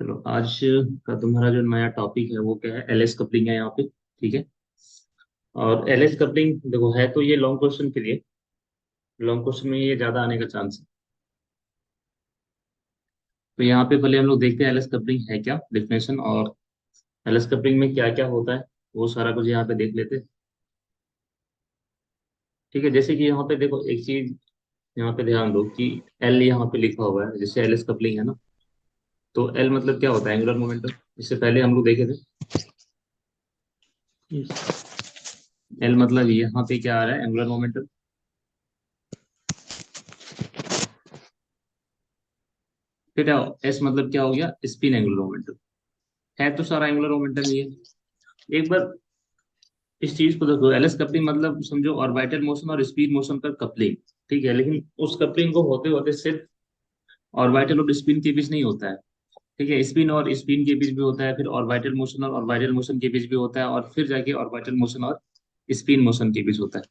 चलो आज का तुम्हारा जो नया टॉपिक है वो क्या है, एलएस कपलिंग है यहाँ पे। ठीक है। और एलएस कपलिंग देखो है तो ये लॉन्ग क्वेश्चन के लिए, लॉन्ग क्वेश्चन में ये ज्यादा आने का चांस है। तो यहाँ पे पहले हम लोग देखते हैं एलएस कपलिंग है क्या, डिफिनेशन, और एलएस कपलिंग में क्या क्या होता है वो सारा कुछ यहाँ पे देख लेते हैं। ठीक है, जैसे कि यहाँ पे देखो एक चीज, यहाँ पे ध्यान दो कि एल यहाँ पे लिखा हुआ है, जैसे एलएस कपलिंग है ना। तो एल मतलब क्या होता है, एंगुलर मोमेंटम। इससे पहले हम लोग देखे थे। एल मतलब यहाँ पे क्या आ रहा है, एंगुलर मोमेंटम। फिर एस मतलब क्या हो गया, स्पिन एंगुलर मोमेंटम। है तो सारा एंगुलर मोमेंटम ही है। एक बार इस चीज को देखो, एलएस कपलिंग मतलब समझो ऑर्बिटल मोशन और स्पीड मोशन का कपलिंग। ठीक है, लेकिन उस कपलिंग को होते होते सिर्फ ऑर्बिटल और स्पिन के बीच नहीं होता है। ठीक है, स्पिन और स्पिन के बीच भी होता है, फिर ऑर्बिटल मोशन और ऑर्बिटल मोशन के बीच भी होता है, और फिर जाके ऑर्बिटल मोशन और स्पिन मोशन के बीच होता है।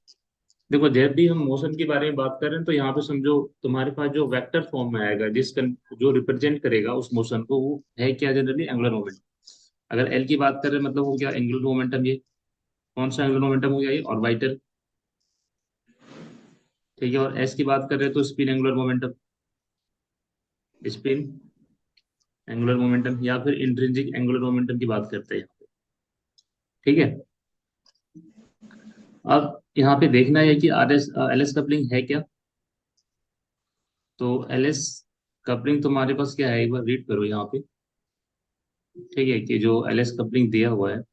देखो जब भी हम मोशन के बारे में बात कर रहे हैं तो यहाँ पे समझो तुम्हारे पास जो वेक्टर फॉर्म में आएगा, जो रिप्रेजेंट करेगा उस मोशन को, वो है क्या, जनरली एंगुलर मोमेंटम। अगर एल की बात करें मतलब हो गया एंगुलर मोमेंटम, ये कौन सा एंगुलर मोमेंटम हो गया, ये ऑर्बिटल। ठीक है, और एस की बात कर रहे हैं तो spin angular momentum, spin angular momentum, या फिर इंट्रिंसिक एंगुलर मोमेंटम की बात करते हैं। ठीक है। अब यहाँ पे देखना है कि R S L S coupling है क्या। तो एल एस कपलिंग तुम्हारे पास क्या है, एक बार रीड करो यहाँ पे। ठीक है, कि जो एल एस कपलिंग दिया हुआ है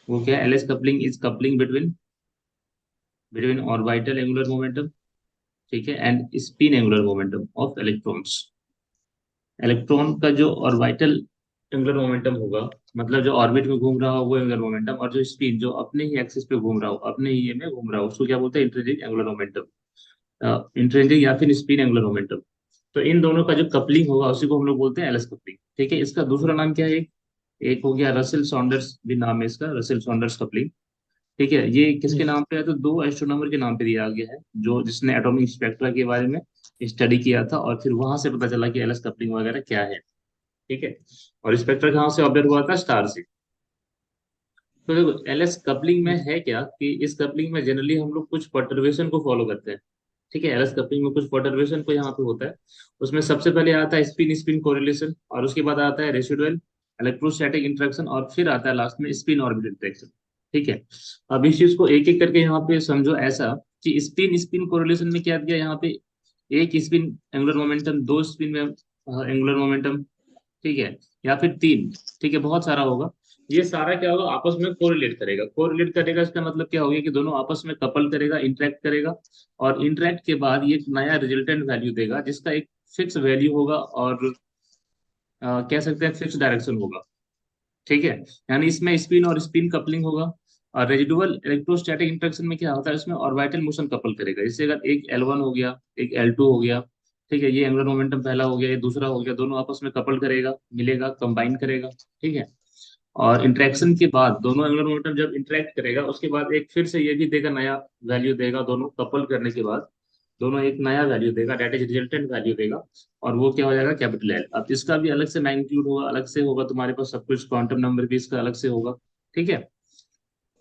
वो क्या है, L S coupling is coupling between between orbital angular momentum, ठीक है, and spin angular momentum of electrons. Electron का जो ऑर्बिटल एंगुलर मोमेंटम होगा, मतलब जो ऑर्बिट में घूम रहा हो वो एंगुलर मोमेंटम, और जो स्पिन जो अपने ही एक्सिस पे घूम रहा हो, अपने ही ये में घूम रहा हो, उसको क्या बोलते हैं, इंट्रिंसिक एंगुलर मोमेंटम। इंट्रिंसिक या फिर स्पिन एंगुलर मोमेंटम। तो इन दोनों का जो कपलिंग होगा उसी को हम लोग बोलते हैं एलएस कपलिंग। ठीक है, इसका दूसरा नाम क्या है, एक एक हो गया रसेल सॉन्डर्स भी नाम है इसका, रसेल सॉन्डर्स कपलिंग। ठीक है, ये किसके यस। नाम पे है, तो दो एस्ट्रोनॉमर के नाम पे दिया गया है, जो जिसने एटॉमिक स्पेक्ट्रा के बारे में स्टडी किया था, और फिर वहां से पता चला कि एलएस कपलिंग वगैरह क्या है। ठीक है, और स्पेक्ट्रा कहाँ से ऑब्जर्व हुआ था, स्टार से। तो देखो एलएस कपलिंग में है क्या, कि इस कपलिंग में जनरली हम लोग कुछ परटर्बेशन को फॉलो करते हैं। ठीक है, एलएस कपलिंग में कुछ परटर्बेशन को यहाँ पे होता है। उसमें सबसे पहले आता है स्पिन स्पिन कोरिलेशन, और उसके बाद आता है रेसिडुअल इलेक्ट्रोस्टैटिक इंटरेक्शन, और फिर आता है लास्ट में स्पिन ऑर्बिटल इंटरेक्शन। ठीक है। अब इस चीज को एक एक करके यहाँ पे समझो ऐसा, कि स्पिन स्पिन कोरिलेशन में क्या दिया यहाँ पे, एक स्पिन एंगुलर मोमेंटम, दो स्पिन में एंगुलर मोमेंटम। ठीक है, या फिर तीन। ठीक है, बहुत सारा होगा। ये सारा क्या होगा, आपस में कोरिलेट करेगा। कोरिलेट करेगा इसका मतलब क्या होगा, कि दोनों आपस में कपल करेगा, इंटरेक्ट करेगा, और इंटरेक्ट के बाद ये एक नया रिजल्टेंट वैल्यू देगा, जिसका एक फिक्स वैल्यू होगा, और कह सकते हैं फिक्स डायरेक्शन होगा। ठीक है, यानी इसमें स्पिन और स्पिन कपलिंग होगा। और रेजिडुअल इलेक्ट्रोस्टैटिक इंटरेक्शन में क्या होता है, इसमें ऑर्बिटल मोशन कपल करेगा। जैसे अगर एक L1 हो गया, एक L2 हो गया। ठीक है, ये एंगुलर मोमेंटम पहला हो गया, ये दूसरा हो गया, दोनों आपस में कपल करेगा, मिलेगा, कंबाइन करेगा। ठीक है, और इंटरेक्शन के बाद दोनों एंगुलर मोमेंटम जब इंटरेक्ट करेगा उसके बाद एक फिर से ये भी देगा, नया वैल्यू देगा, दोनों कपल करने के बाद दोनों एक नया वैल्यू देगा, डेट इज रिजल्टेंट वैल्यू देगा। और वो क्या हो जाएगा, कैपिटल एल। अब इसका भी अलग से मैग्नीट्यूड होगा, अलग से होगा तुम्हारे पास सब कुछ, क्वांटम नंबर भी इसका अलग से होगा। ठीक है,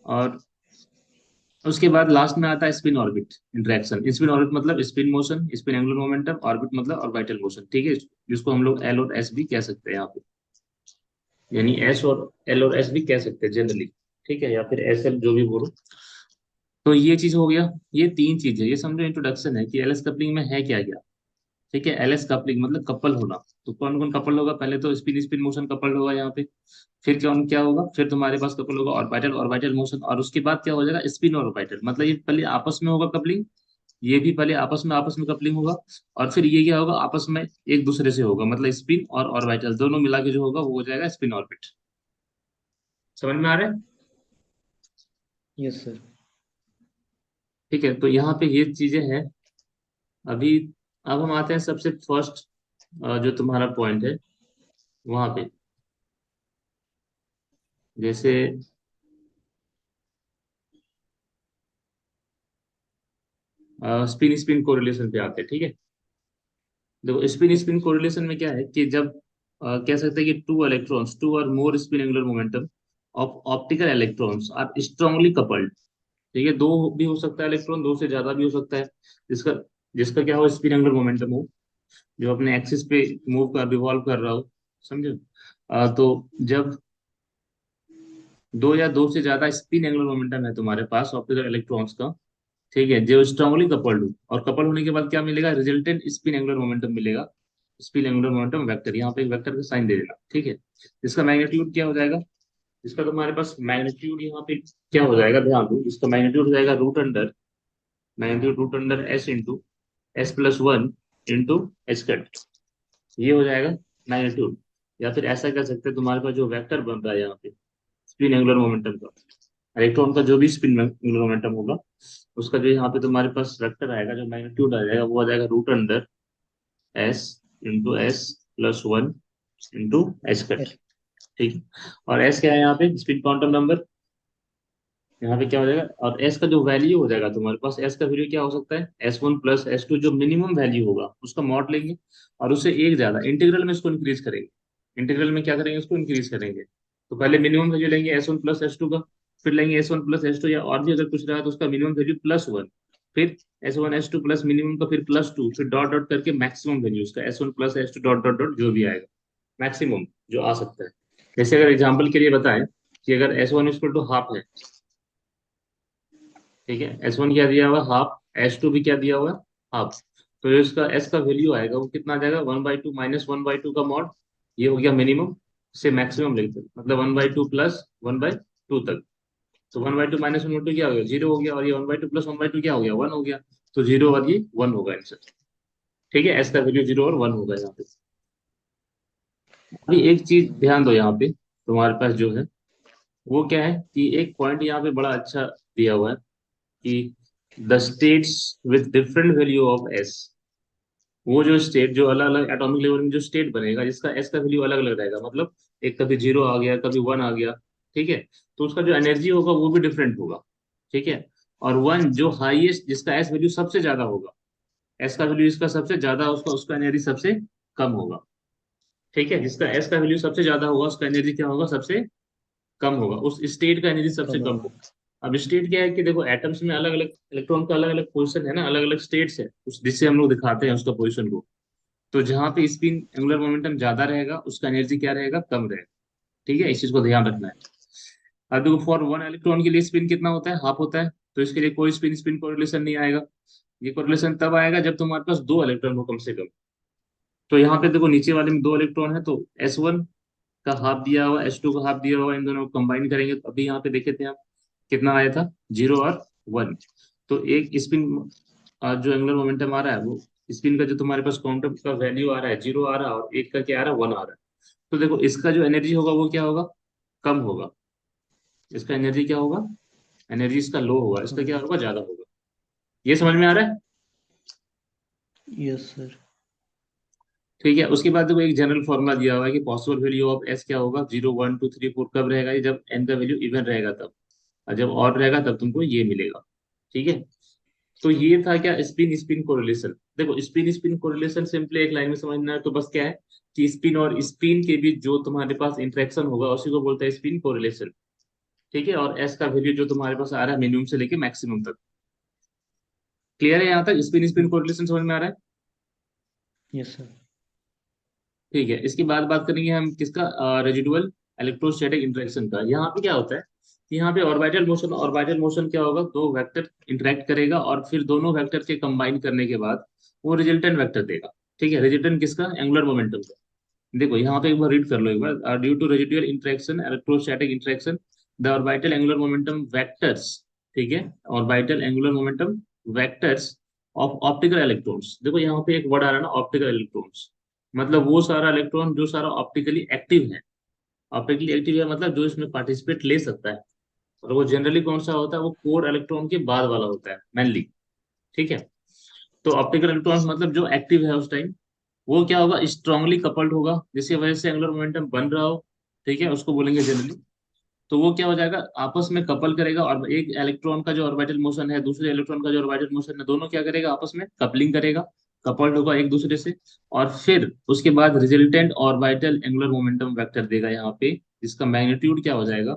और उसके बाद लास्ट में आता है spin orbit interaction. Spin orbit मतलब spin motion, spin angular momentum, orbit मतलब ऑर्बिटल मोशन। ठीक है, जिसको हम लोग एल और एस भी कह सकते हैं यहाँ पे, यानी एस और एल और एस भी कह सकते हैं जनरली। ठीक है, या फिर एस एल जो भी बोलो। तो ये चीज हो गया, ये तीन चीज है, ये समझो इंट्रोडक्शन है कि एलएस कपलिंग में है क्या क्या। ठीक है, एलएस कपलिंग मतलब कपल होना। तो कौन कौन कपल होगा, पहले तो स्पिन स्पिन मोशन कपल होगा यहाँ पे। फिर कौन क्या होगा, फिर तुम्हारे पास कपल होगा ऑर्बिटल ऑर्बिटल मोशन, और उसके बाद क्या हो जाएगा, स्पिन और ऑर्बिटल, मतलब ये पहले आपस में होगा कपलिंग। ये भी पहले आपस में कपलिंग होगा। और फिर ये क्या होगा, आपस में एक दूसरे से होगा, मतलब स्पिन और ऑर्बिटल दोनों मिला के जो होगा वो हो जाएगा स्पिन ऑर्बिट। समझ में आ रहा है। Yes sir. ठीक है, तो यहाँ पे ये चीजें हैं अभी। अब हम आते हैं सबसे फर्स्ट, जो तुम्हारा पॉइंट है वहां पे, जैसे स्पिन स्पिन कोरिलेशन पे आते हैं। ठीक है, देखो स्पिन स्पिन कोरिलेशन में क्या है, कि जब कह सकते हैं कि to electrons, two or more spin angular momentum of optical electrons are strongly coupled. ठीक है, दो भी हो सकता है इलेक्ट्रॉन, दो से ज्यादा भी हो सकता है, जिसका जिसका क्या हो, स्पिन एंगुलर मोमेंटम हो, जो अपने एक्सिस पे मूव कर रिवॉल्व कर रहा हो। समझो। तो जब दो या दो से ज्यादा स्पिन एंगुलर मोमेंटम है तुम्हारे पास ऑप्टिकल इलेक्ट्रॉन्स का, ठीक है, जो स्ट्रांगली कपल्ड हो, और कपल होने के बाद क्या मिलेगा, रिजल्टेंट स्पिन एंगुलर मोमेंटम मिलेगा। स्पिन एंगुलर मोमेंटम वेक्टर, यहाँ पे एक वेक्टर का साइन दे देना, ठीक है। इसका मैग्नीट्यूड क्या हो जाएगा, इसका तुम्हारे पास मैग्नीट्यूड यहाँ पे क्या हो जाएगा, ध्यान दो, इसका मैग्नीट्यूड हो जाएगा root under S into S plus one into H cut, ये हो जाएगा मैग्नीट्यूड। या फिर ऐसा कर सकते हैं, तुम्हारे पास जो वेक्टर बन रहा है यहाँ पे स्पिन एंगुलर मोमेंटम का, इलेक्ट्रॉन का जो भी स्पिन एंगुलर मोमेंटम होगा, उसका जो यहाँ पे तुम्हारे पास वेक्टर आएगा, जो मैग्नीट्यूड आ जाएगा, वो आ जाएगा root under S into S plus one into H cut. H. ठीक है। और एस क्या है यहाँ पे, स्पिन क्वांटम नंबर, यहाँ पे क्या हो जाएगा, और एस का जो वैल्यू हो जाएगा तुम्हारे पास, एस का वैल्यू क्या हो सकता है, S1 + S2, जो मिनिमम वैल्यू होगा उसका मॉड लेंगे, और उससे एक ज्यादा इंटीग्रल में इसको इंक्रीज करेंगे। इंटीग्रल में क्या करेंगे, इसको इंक्रीज करेंगे। तो पहले मिनिमम वैल्यू लेंगे S1 + S2 का, फिर लेंगे S1 + S2, या और भी अगर कुछ रहा तो उसका मिनिमम वैल्यू +1, फिर S1 S2 प्लस मिनिमम का फिर +2, फिर डॉट डॉट करके मैक्सिमम वैल्यू उसका S1 + S2 dot dot dot जो भी आएगा, मैक्सिमम जो आ सकता है। जैसे अगर एग्जाम्पल के लिए बताएं कि अगर S1 = ½ है, ठीक है, S1 क्या दिया हुआ, हाफ, S2 भी क्या दिया हुआ, हाफ, तो जो इसका S का वैल्यू आएगा वो कितना आ जाएगा, 1/2 -1/2 का मॉड, ये हो गया मिनिमम, से मैक्सिमम लिखते हैं, मतलब 1/2 प्लस 1/2 तक। तो 1/2 -1/2 क्या हो गया, 0 हो गया, और ये 1/2 प्लस 1/2 क्या हो गया, 1 हो गया। तो 0 और ये 1 होगा आंसर। ठीक है, S का वैल्यू 0 और 1 होगा यहाँ पे। अभी एक चीज ध्यान दो, यहाँ पे तुम्हारे पास जो है वो क्या है, कि एक पॉइंट यहाँ पे बड़ा अच्छा दिया हुआ है, कि the states with different value of S, वो जो स्टेट, जो अलग अलग एटॉमिक लेवल में जो स्टेट बनेगा, जिसका एस का वैल्यू अलग अलग रहेगा, मतलब एक कभी 0 आ गया, कभी 1 आ गया, ठीक है, तो उसका जो एनर्जी होगा वो भी डिफरेंट होगा। ठीक है। और 1 जो हाईएस्ट, जिसका एस वैल्यू सबसे ज्यादा होगा, एस का वैल्यू इसका सबसे ज्यादा, उसका उसका एनर्जी सबसे कम होगा। ठीक है, जिसका एस का वैल्यू सबसे ज्यादा होगा उसका एनर्जी क्या होगा, सबसे कम होगा, उस स्टेट का एनर्जी सबसे कम कम होगा। होगा। अब स्टेट क्या है कि देखो, एटम्स में अलग अलग इलेक्ट्रॉन का अलग अलग पोजीशन है ना, अलग अलग स्टेट्स है, उस जिससे हम लोग दिखाते हैं उसका पोजीशन को। तो जहां पे स्पिन एंगुलर मोमेंटम ज्यादा रहेगा उसका एनर्जी क्या रहेगा, कम रहेगा। ठीक है, इस चीज को ध्यान रखना है। अब देखो, फॉर 1 इलेक्ट्रॉन के लिए स्पिन कितना होता है, हाफ होता है, तो इसके लिए कोई स्पिन स्पिन कोरिलेशन नहीं आएगा। ये कोरिलेशन तब आएगा जब तुम्हारे पास 2 इलेक्ट्रॉन हो कम से कम। तो यहाँ पे देखो, नीचे वाले में 2 इलेक्ट्रॉन है, तो S1 का हाफ दिया हुआ, S2 का हाफ दिया हुआ, इन दोनों को कंबाइन करेंगे तो अभी यहाँ पे देखे थे आप, कितना आया था, 0 और 1। तो एक स्पिन जो एंगुलर मोमेंटम आ रहा है, वो स्पिन का जो तुम्हारे पास क्वांटम का वैल्यू आ रहा है, 0 आ रहा है, और एक का क्या आ रहा है, 1 आ रहा है। तो देखो, इसका जो एनर्जी होगा वो क्या होगा, कम होगा। इसका एनर्जी क्या होगा, एनर्जी इसका लो होगा, इसका कम। क्या होगा, ज्यादा होगा। ये समझ में आ रहा है। Yes sir. ठीक है, उसके बाद देखो, एक जनरल फॉर्मूला दिया हुआ है कि पॉसिबल वैल्यू ऑफ एस क्या होगा, 0 1 2 3 4 कब रहेगा, ये जब एन का वैल्यू इवन रहेगा तब, और जब ऑड रहेगा तब तुमको ये मिलेगा। ठीक है। तो ये था क्या, स्पिन स्पिन कोरिलेशन। देखो, स्पिन स्पिन कोरिलेशन सिंपली एक लाइन में समझना है तो बस क्या है, कि स्पिन और स्पिन के बीच जो तुम्हारे पास इंटरेक्शन होगा उसी को बोलते हैं स्पिन कोरिलेशन। ठीक है, और एस का वैल्यू जो तुम्हारे पास आ रहा है मिनिमम से लेके मैक्सिमम तक। क्लियर है यहाँ तक, स्पिन स्पिन कोरिलेशन समझ में आ रहा है। Yes sir. ठीक है, इसके बाद बात करेंगे हम किसका, रेजिडुअल इलेक्ट्रोस्टैटिक इंटरेक्शन का। यहाँ पे क्या होता है कि यहाँ पे ऑर्बिटल मोशन क्या होगा, दो वेक्टर इंटरेक्ट करेगा, और फिर दोनों वेक्टर के कंबाइन करने के बाद वो रिजल्टेंट वेक्टर देगा। ठीक है, रिजल्टेंट किसका, एंगुलर मोमेंटम का। देखो यहाँ पे एक बार रीड कर लो एक बार, due to residual interaction electrostatic interaction the orbital angular momentum vectors. ठीक है, orbital angular momentum vectors of optical electrons. देखो यहाँ पे एक वर्ड आ रहा है ना, ऑप्टिकल इलेक्ट्रॉन्स, मतलब वो सारा इलेक्ट्रॉन जो सारा ऑप्टिकली एक्टिव है। ऑप्टिकली एक्टिव है मतलब जो इसमें पार्टिसिपेट ले सकता है, और वो जनरली कौन सा होता है, वो कोर इलेक्ट्रॉन के बाद वाला होता है मेनली। ठीक है। तो ऑप्टिकल इलेक्ट्रॉन्स मतलब जो एक्टिव है उस टाइम, वो क्या होगा, स्ट्रांगली कपल्ड होगा, जिसकी वजह से एंगुलर मोमेंटम बन रहा हो। ठीक है, उसको बोलेंगे जनरली। तो वो क्या हो जाएगा, आपस में कपल करेगा, और एक इलेक्ट्रॉन का जो ऑर्बिटल मोशन है, दूसरे इलेक्ट्रॉन का जो ऑर्बिटल मोशन है, दोनों क्या करेगा, आपस में कपलिंग करेगा। कपल्ड होगा एक दूसरे से, और फिर उसके बाद resultant orbital angular momentum vector देगा यहाँ पे, जिसका मैग्नीट्यूड क्या हो जाएगा,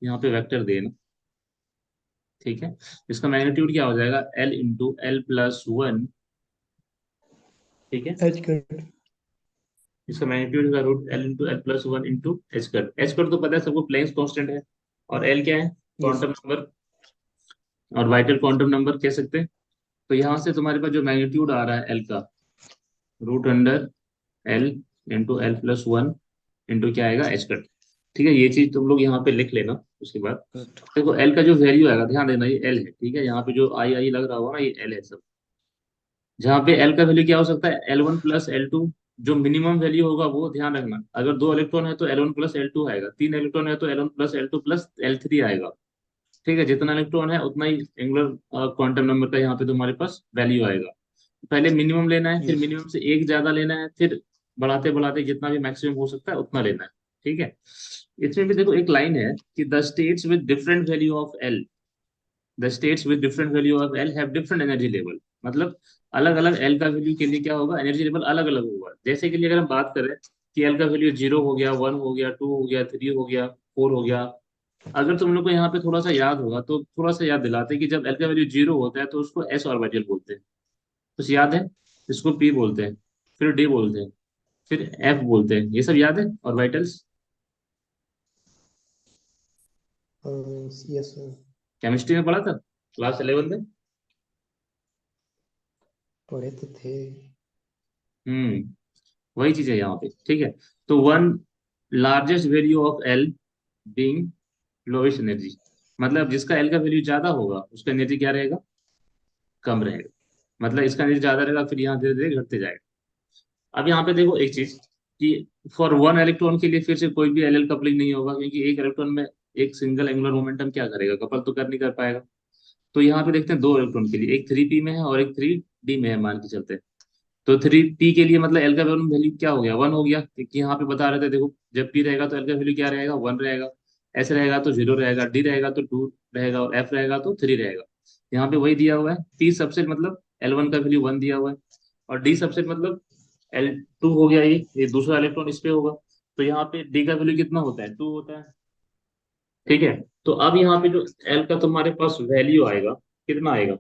यहाँ पे वेक्टर देना। ठीक है, इसका मैग्नीट्यूड क्या हो जाएगा, L into L plus one. ठीक है, एच कट। इसका मैग्नीट्यूड का root L into L plus one into H cut. H cut तो पता है सबको, प्लैंक्स कांस्टेंट है, और एल क्या है, यस क्वांटम नंबर, और वाइटल क्वांटम नंबर कह सकते हैं। तो यहाँ से तुम्हारे पास जो मैग्नीट्यूड आ रहा है एल का, root under L into L plus one into क्या आएगा, एच कट। ठीक है, ये चीज तुम लोग यहाँ पे लिख लेना। उसके बाद कट। देखो एल का जो वैल्यू आएगा, ध्यान देना ये एल है, ठीक है, यहाँ पे जो आई आई लग रहा होगा ना, ये एल है सब। जहाँ पे एल का वैल्यू क्या हो सकता है, L one plus L two. जो मिनिमम वैल्यू होगा वो ध्यान रखना, अगर दो इलेक्ट्रॉन है तो L one plus L two आएगा, तीन इलेक्ट्रॉन है तो L one plus L two plus L three आएगा। ठीक है, जितना इलेक्ट्रॉन है उतना ही एंगुलर क्वांटम नंबर का यहाँ पे तुम्हारे पास वैल्यू आएगा। पहले मिनिमम लेना है, फिर यस। मिनिमम से एक ज्यादा लेना है, फिर बढ़ाते बढ़ाते जितना भी मैक्सिमम हो सकता है उतना लेना है। ठीक है, इसमें भी देखो एक लाइन है कि the states with different value of L, the states with different value of L have different energy level. मतलब अलग अलग एल का वैल्यू के लिए क्या होगा, एनर्जी लेवल अलग अलग होगा। जैसे के लिए अगर हम बात करें कि एल का वैल्यू जीरो हो गया, वन हो गया, टू हो गया, थ्री हो गया, फोर हो गया। अगर तुम लोग को यहाँ पे थोड़ा सा याद होगा तो थोड़ा सा याद दिलाते हैं कि जब एल का वैल्यू जीरो होता है तो उसको एस ऑर्बिटल बोलते हैं। कुछ याद है, इसको पी बोलते हैं, फिर डी बोलते हैं, फिर एफ बोलते हैं, ये सब याद है ऑर्बिटल्स। Yes sir. केमिस्ट्री में पढ़ा था क्लास 11 में। पढ़े तो थे। वही चीज है यहाँ पे। ठीक है, तो one largest value of L being lowest energy, मतलब जिसका एल का वैल्यू ज्यादा होगा उसका एनर्जी क्या रहेगा, कम रहेगा। मतलब इसका एनर्जी ज्यादा रहेगा, फिर यहाँ धीरे धीरे घटते जाएगा। अब यहाँ पे देखो एक चीज, यस। कि फॉर वन इलेक्ट्रॉन के लिए फिर से कोई भी एल एल कपलिंग नहीं होगा, क्योंकि एक इलेक्ट्रॉन में एक सिंगल एंगुलर मोमेंटम क्या करेगा, कपल तो कर नहीं कर पाएगा। तो यहाँ पे देखते हैं दो इलेक्ट्रॉन के लिए, एक थ्री पी में है और एक थ्री डी में है, मान के चलते हैं। तो थ्री पी के लिए मतलब एल का वैल्यू क्या हो गया, वन हो गया, क्योंकि यहाँ पे बता रहे थे देखो, जब पी रहेगा तो एल का वैल्यू क्या रहेगा, वन रहेगा। एस रहेगा तो जीरो रहेगा, डी रहेगा तो टू रहेगा, और एफ रहेगा तो थ्री रहेगा। यहाँ पे वही दिया हुआ है, पी सबसेट मतलब एल वन का वैल्यू वन दिया हुआ है, और डी सबसेट मतलब एल टू हो गया, ये दूसरा इलेक्ट्रॉन इस पे होगा। तो यहाँ पे डी का वैल्यू कितना होता है, टू होता है। ठीक है, तो अब यहाँ पे जो एल का तुम्हारे पास वैल्यू आएगा, कितना आएगा,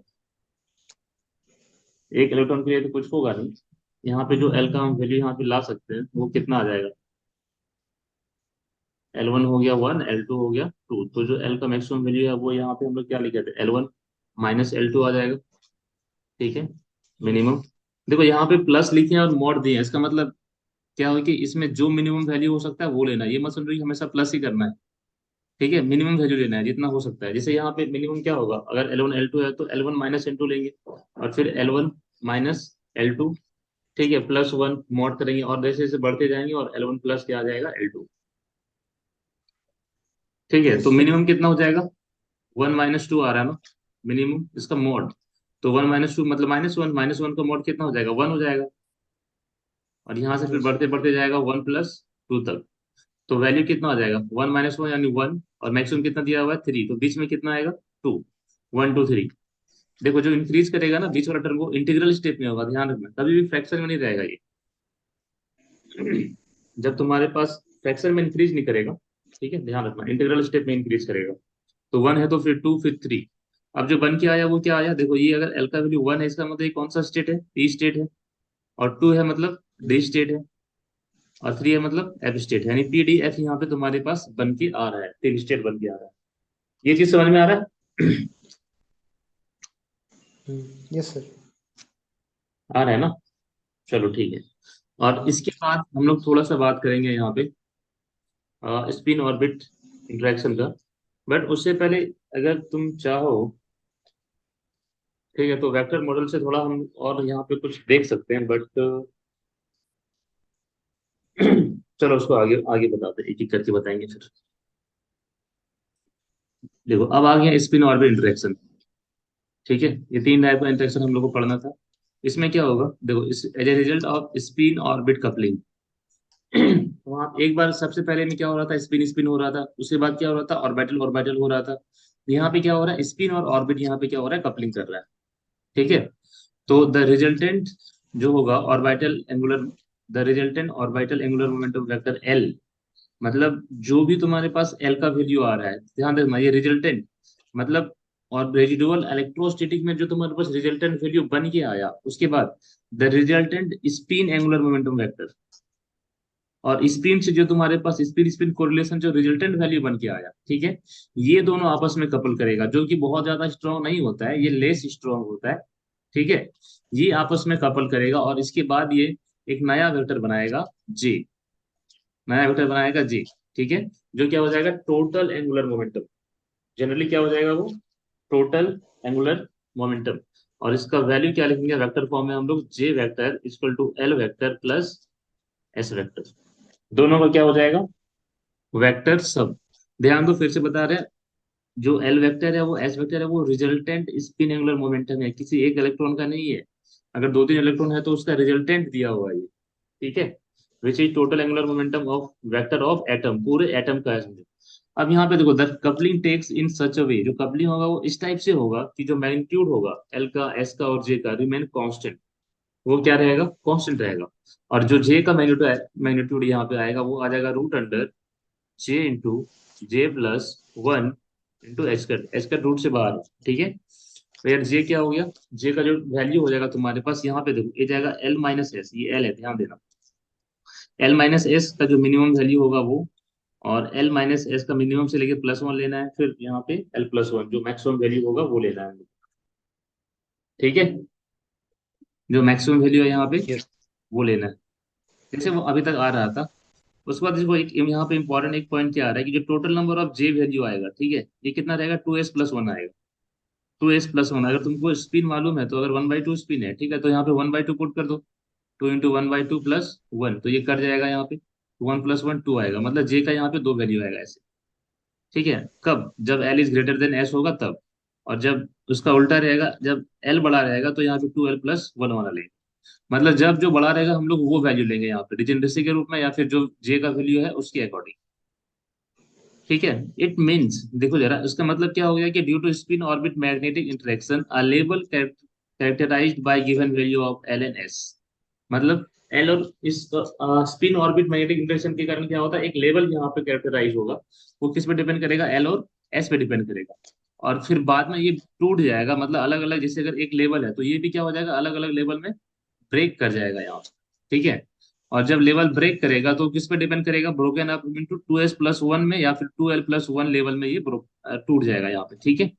एक इलेक्ट्रॉन के लिए तो कुछ होगा नहीं। यहाँ पे जो एल का हम वैल्यू यहाँ पे ला सकते हैं वो कितना आ जाएगा, एल वन हो गया वन, एल टू हो गया टू। तो जो एल का मैक्सिमम वैल्यू है वो यहाँ पे हम लोग क्या लिखे थे, L one minus L two आ जाएगा। ठीक है, यस। मिनिमम। देखो यहाँ पे प्लस लिखे हैं और मॉड दिए हैं, इसका मतलब क्या हो कि इसमें जो मिनिमम वैल्यू हो सकता है वो लेना है, ये मत समझो कि हमेशा प्लस ही करना है। ठीक है, मिनिमम वैल्यू लेना है जितना हो सकता है। जैसे यहाँ पे मिनिमम क्या होगा, अगर एल वन एल टू है तो L one minus L to लेंगे, और फिर L one minus L to. ठीक है, प्लस वन मॉड करेंगे, और जैसे जैसे बढ़ते जाएंगे, और एल वन प्लस क्या आ जाएगा, एल टू। ठीक है, तो यस सर। मिनिमम कितना हो जाएगा, वन माइनस टू आ रहा है ना, मिनिमम इसका मॉड। तो वन माइनस टू मतलब माइनस वन का मॉड कितना हो जाएगा, वन हो जाएगा। और यहाँ से फिर यस बढ़ते सर। बढ़ते जाएगा वन प्लस टू तक। तो वैल्यू कितना आ जाएगा, वन माइनस वन यानी वन, और मैक्सिमम कितना दिया हुआ है, थ्री, तो बीच में कितना आएगा, टू। One two three. देखो जो इंक्रीज करेगा ना बीच वाला टर्म, वो इंटीग्रल स्टेप में होगा, ध्यान रखना, कभी भी फ्रैक्शन में नहीं रहेगा ये। जब तुम्हारे पास फ्रैक्शन में इंक्रीज नहीं करेगा, ठीक है, ध्यान रखना, इंटीग्रल स्टेप में इंक्रीज करेगा। तो वन है तो फिर टू, फिर थ्री। अब जो बन के आया वो क्या आया, देखो ये अगर एल का वैल्यू वन है, इसका मतलब ये कौन सा स्टेट है, पी स्टेट है। और टू है मतलब डी स्टेट है, और थ्री है मतलब एफ स्टेट है, यानी पी डी एफ यहाँ पे तुम्हारे पास बन के आ रहा है, तीन स्टेट बन के आ रहा है। ये चीज समझ में आ रहा है। Yes sir. आ रहा है ना, चलो ठीक है। और इसके बाद हम लोग थोड़ा सा बात करेंगे यहाँ पे स्पिन ऑर्बिट इंटरेक्शन का। बट उससे पहले अगर तुम चाहो, ठीक है, तो वेक्टर मॉडल से थोड़ा हम और यहाँ पे कुछ देख सकते हैं, बट चलो उसको आगे आगे बताते हैं, एक एक करके बताएंगे फिर। देखो अब आ गया स्पिन ऑर्बिट इंटरेक्शन। ठीक है, ये तीन टाइप का इंटरेक्शन हम लोग को पढ़ना था। इसमें क्या होगा, देखो इस as a result of spin orbit coupling, वहाँ एक बार सबसे पहले में क्या हो रहा था, स्पिन स्पिन हो रहा था, उसके बाद क्या हो रहा था, ऑर्बिटल ऑर्बिटल हो रहा था। यहाँ पे क्या हो रहा है, स्पिन और ऑर्बिट यहाँ पे क्या हो रहा है, कपलिंग कर रहा है। ठीक है, तो द रिजल्टेंट जो होगा orbital angular, the resultant orbital angular momentum vector L, मतलब जो भी तुम्हारे पास एल का वैल्यू आ रहा है, ध्यान देना ये रिजल्टेंट मतलब, और रेजिडुअल इलेक्ट्रोस्टैटिक में जो तुम्हारे पास रिजल्टेंट वैल्यू बन के आया, उसके बाद the resultant spin angular momentum vector, और स्पिन से जो तुम्हारे पास स्पिन स्पिन कोरिलेशन जो रिजल्टेंट वैल्यू बन के आया, ठीक है, ये दोनों आपस में कपल करेगा, जो कि बहुत ज्यादा स्ट्रांग नहीं होता है, ये लेस स्ट्रांग होता है, ठीक है। ये आपस में कपल करेगा और इसके बाद ये एक नया वेक्टर बनाएगा जे, नया वेक्टर बनाएगा जे, ठीक है, जो क्या हो जाएगा टोटल एंगुलर मोमेंटम, जनरली क्या हो जाएगा वो टोटल एंगुलर मोमेंटम। और इसका वैल्यू क्या लिखेंगे वेक्टर फॉर्म में हम लोग, J vector equal to L vector plus S vector, दोनों का क्या हो जाएगा वेक्टर सब। ध्यान दो फिर से बता रहे हैं, जो एल वेक्टर है वो एस वेक्टर है, वो रिजल्टेंट स्पिन एंगुलर मोमेंटम है, किसी एक इलेक्ट्रॉन का नहीं है। अगर दो तीन इलेक्ट्रॉन है तो उसका रिजल्टेंट दिया हुआ है ये, ठीक है, which is total angular momentum of vector of atom, पूरे एटम का है समझो। अब यहाँ पे देखो द कपलिंग टेक्स इन सच अ वे, जो कपलिंग होगा वो इस टाइप से होगा कि जो मैग्नीट्यूड होगा एल का एस का और जे का रिमेन कांस्टेंट, वो क्या रहेगा कांस्टेंट रहेगा। और जो जे का मैग्नीट्यूड मैग्नीट्यूड यहाँ पे आएगा वो आ जाएगा रूट अंडर जे into J plus one into H का रूट से बाहर है, ठीक है। तो यार जे क्या हो गया, जे का जो वैल्यू हो जाएगा तुम्हारे पास यहाँ पे देखो ये जाएगा एल माइनस एस, ये एल है ध्यान देना, एल माइनस एस का जो मिनिमम वैल्यू होगा वो, और एल माइनस एस का मिनिमम से लेके प्लस वन लेना है, फिर यहाँ पे एल प्लस वन जो मैक्सिमम वैल्यू होगा वो लेना है, ठीक है, जो मैक्सिमम वैल्यू है यहाँ पे यस। वो लेना है, जैसे वो अभी तक आ रहा था। उसके बाद इसको एक यहाँ पे इंपॉर्टेंट एक पॉइंट क्या आ रहा है कि जो total number of J value आएगा, ठीक है, ये कितना रहेगा टू एस प्लस वन आएगा, टू एस प्लस वन। अगर तुमको स्पिन मालूम है तो अगर वन बाई टू स्पिन है, ठीक है, तो यहाँ पे वन बाई टू पुट कर दो, two into one by two plus one, तो ये कर जाएगा यहाँ पे वन प्लस वन टू आएगा, मतलब जे का यहाँ पे दो वैल्यू आएगा ऐसे, ठीक है, कब जब L is greater than S होगा तब, और जब उसका उल्टा रहेगा जब एल बड़ा रहेगा तो यहाँ पे टू एल प्लस वन वाला लेंगे, मतलब जब जो बड़ा रहेगा हम लोग वो वैल्यू लेंगे यहाँ पे डिजेनरेसी के रूप में, या फिर जो जे का वैल्यू है उसके अकॉर्डिंग, ठीक है। इट मीन्स देखो जरा इसका मतलब क्या हो गया कि due to spin orbit magnetic interaction a level characterised by given value of L and S, मतलब एल और इस स्पिन ऑर्बिट मैग्नेटिक इंटरेक्शन के कारण क्या होता है एक लेवल यहाँ पे कैरेक्टराइज होगा, वो किस पे डिपेंड करेगा एल और एस पे डिपेंड करेगा, और फिर बाद में ये टूट जाएगा, मतलब अलग अलग, जैसे अगर एक लेवल है तो ये भी क्या हो जाएगा अलग अलग लेवल में ब्रेक कर जाएगा यहाँ पे, ठीक है। और जब लेवल ब्रेक करेगा तो किस पे डिपेंड करेगा broken up into two S plus one में या फिर two L plus one level में ये टूट जाएगा यहाँ पे, ठीक है।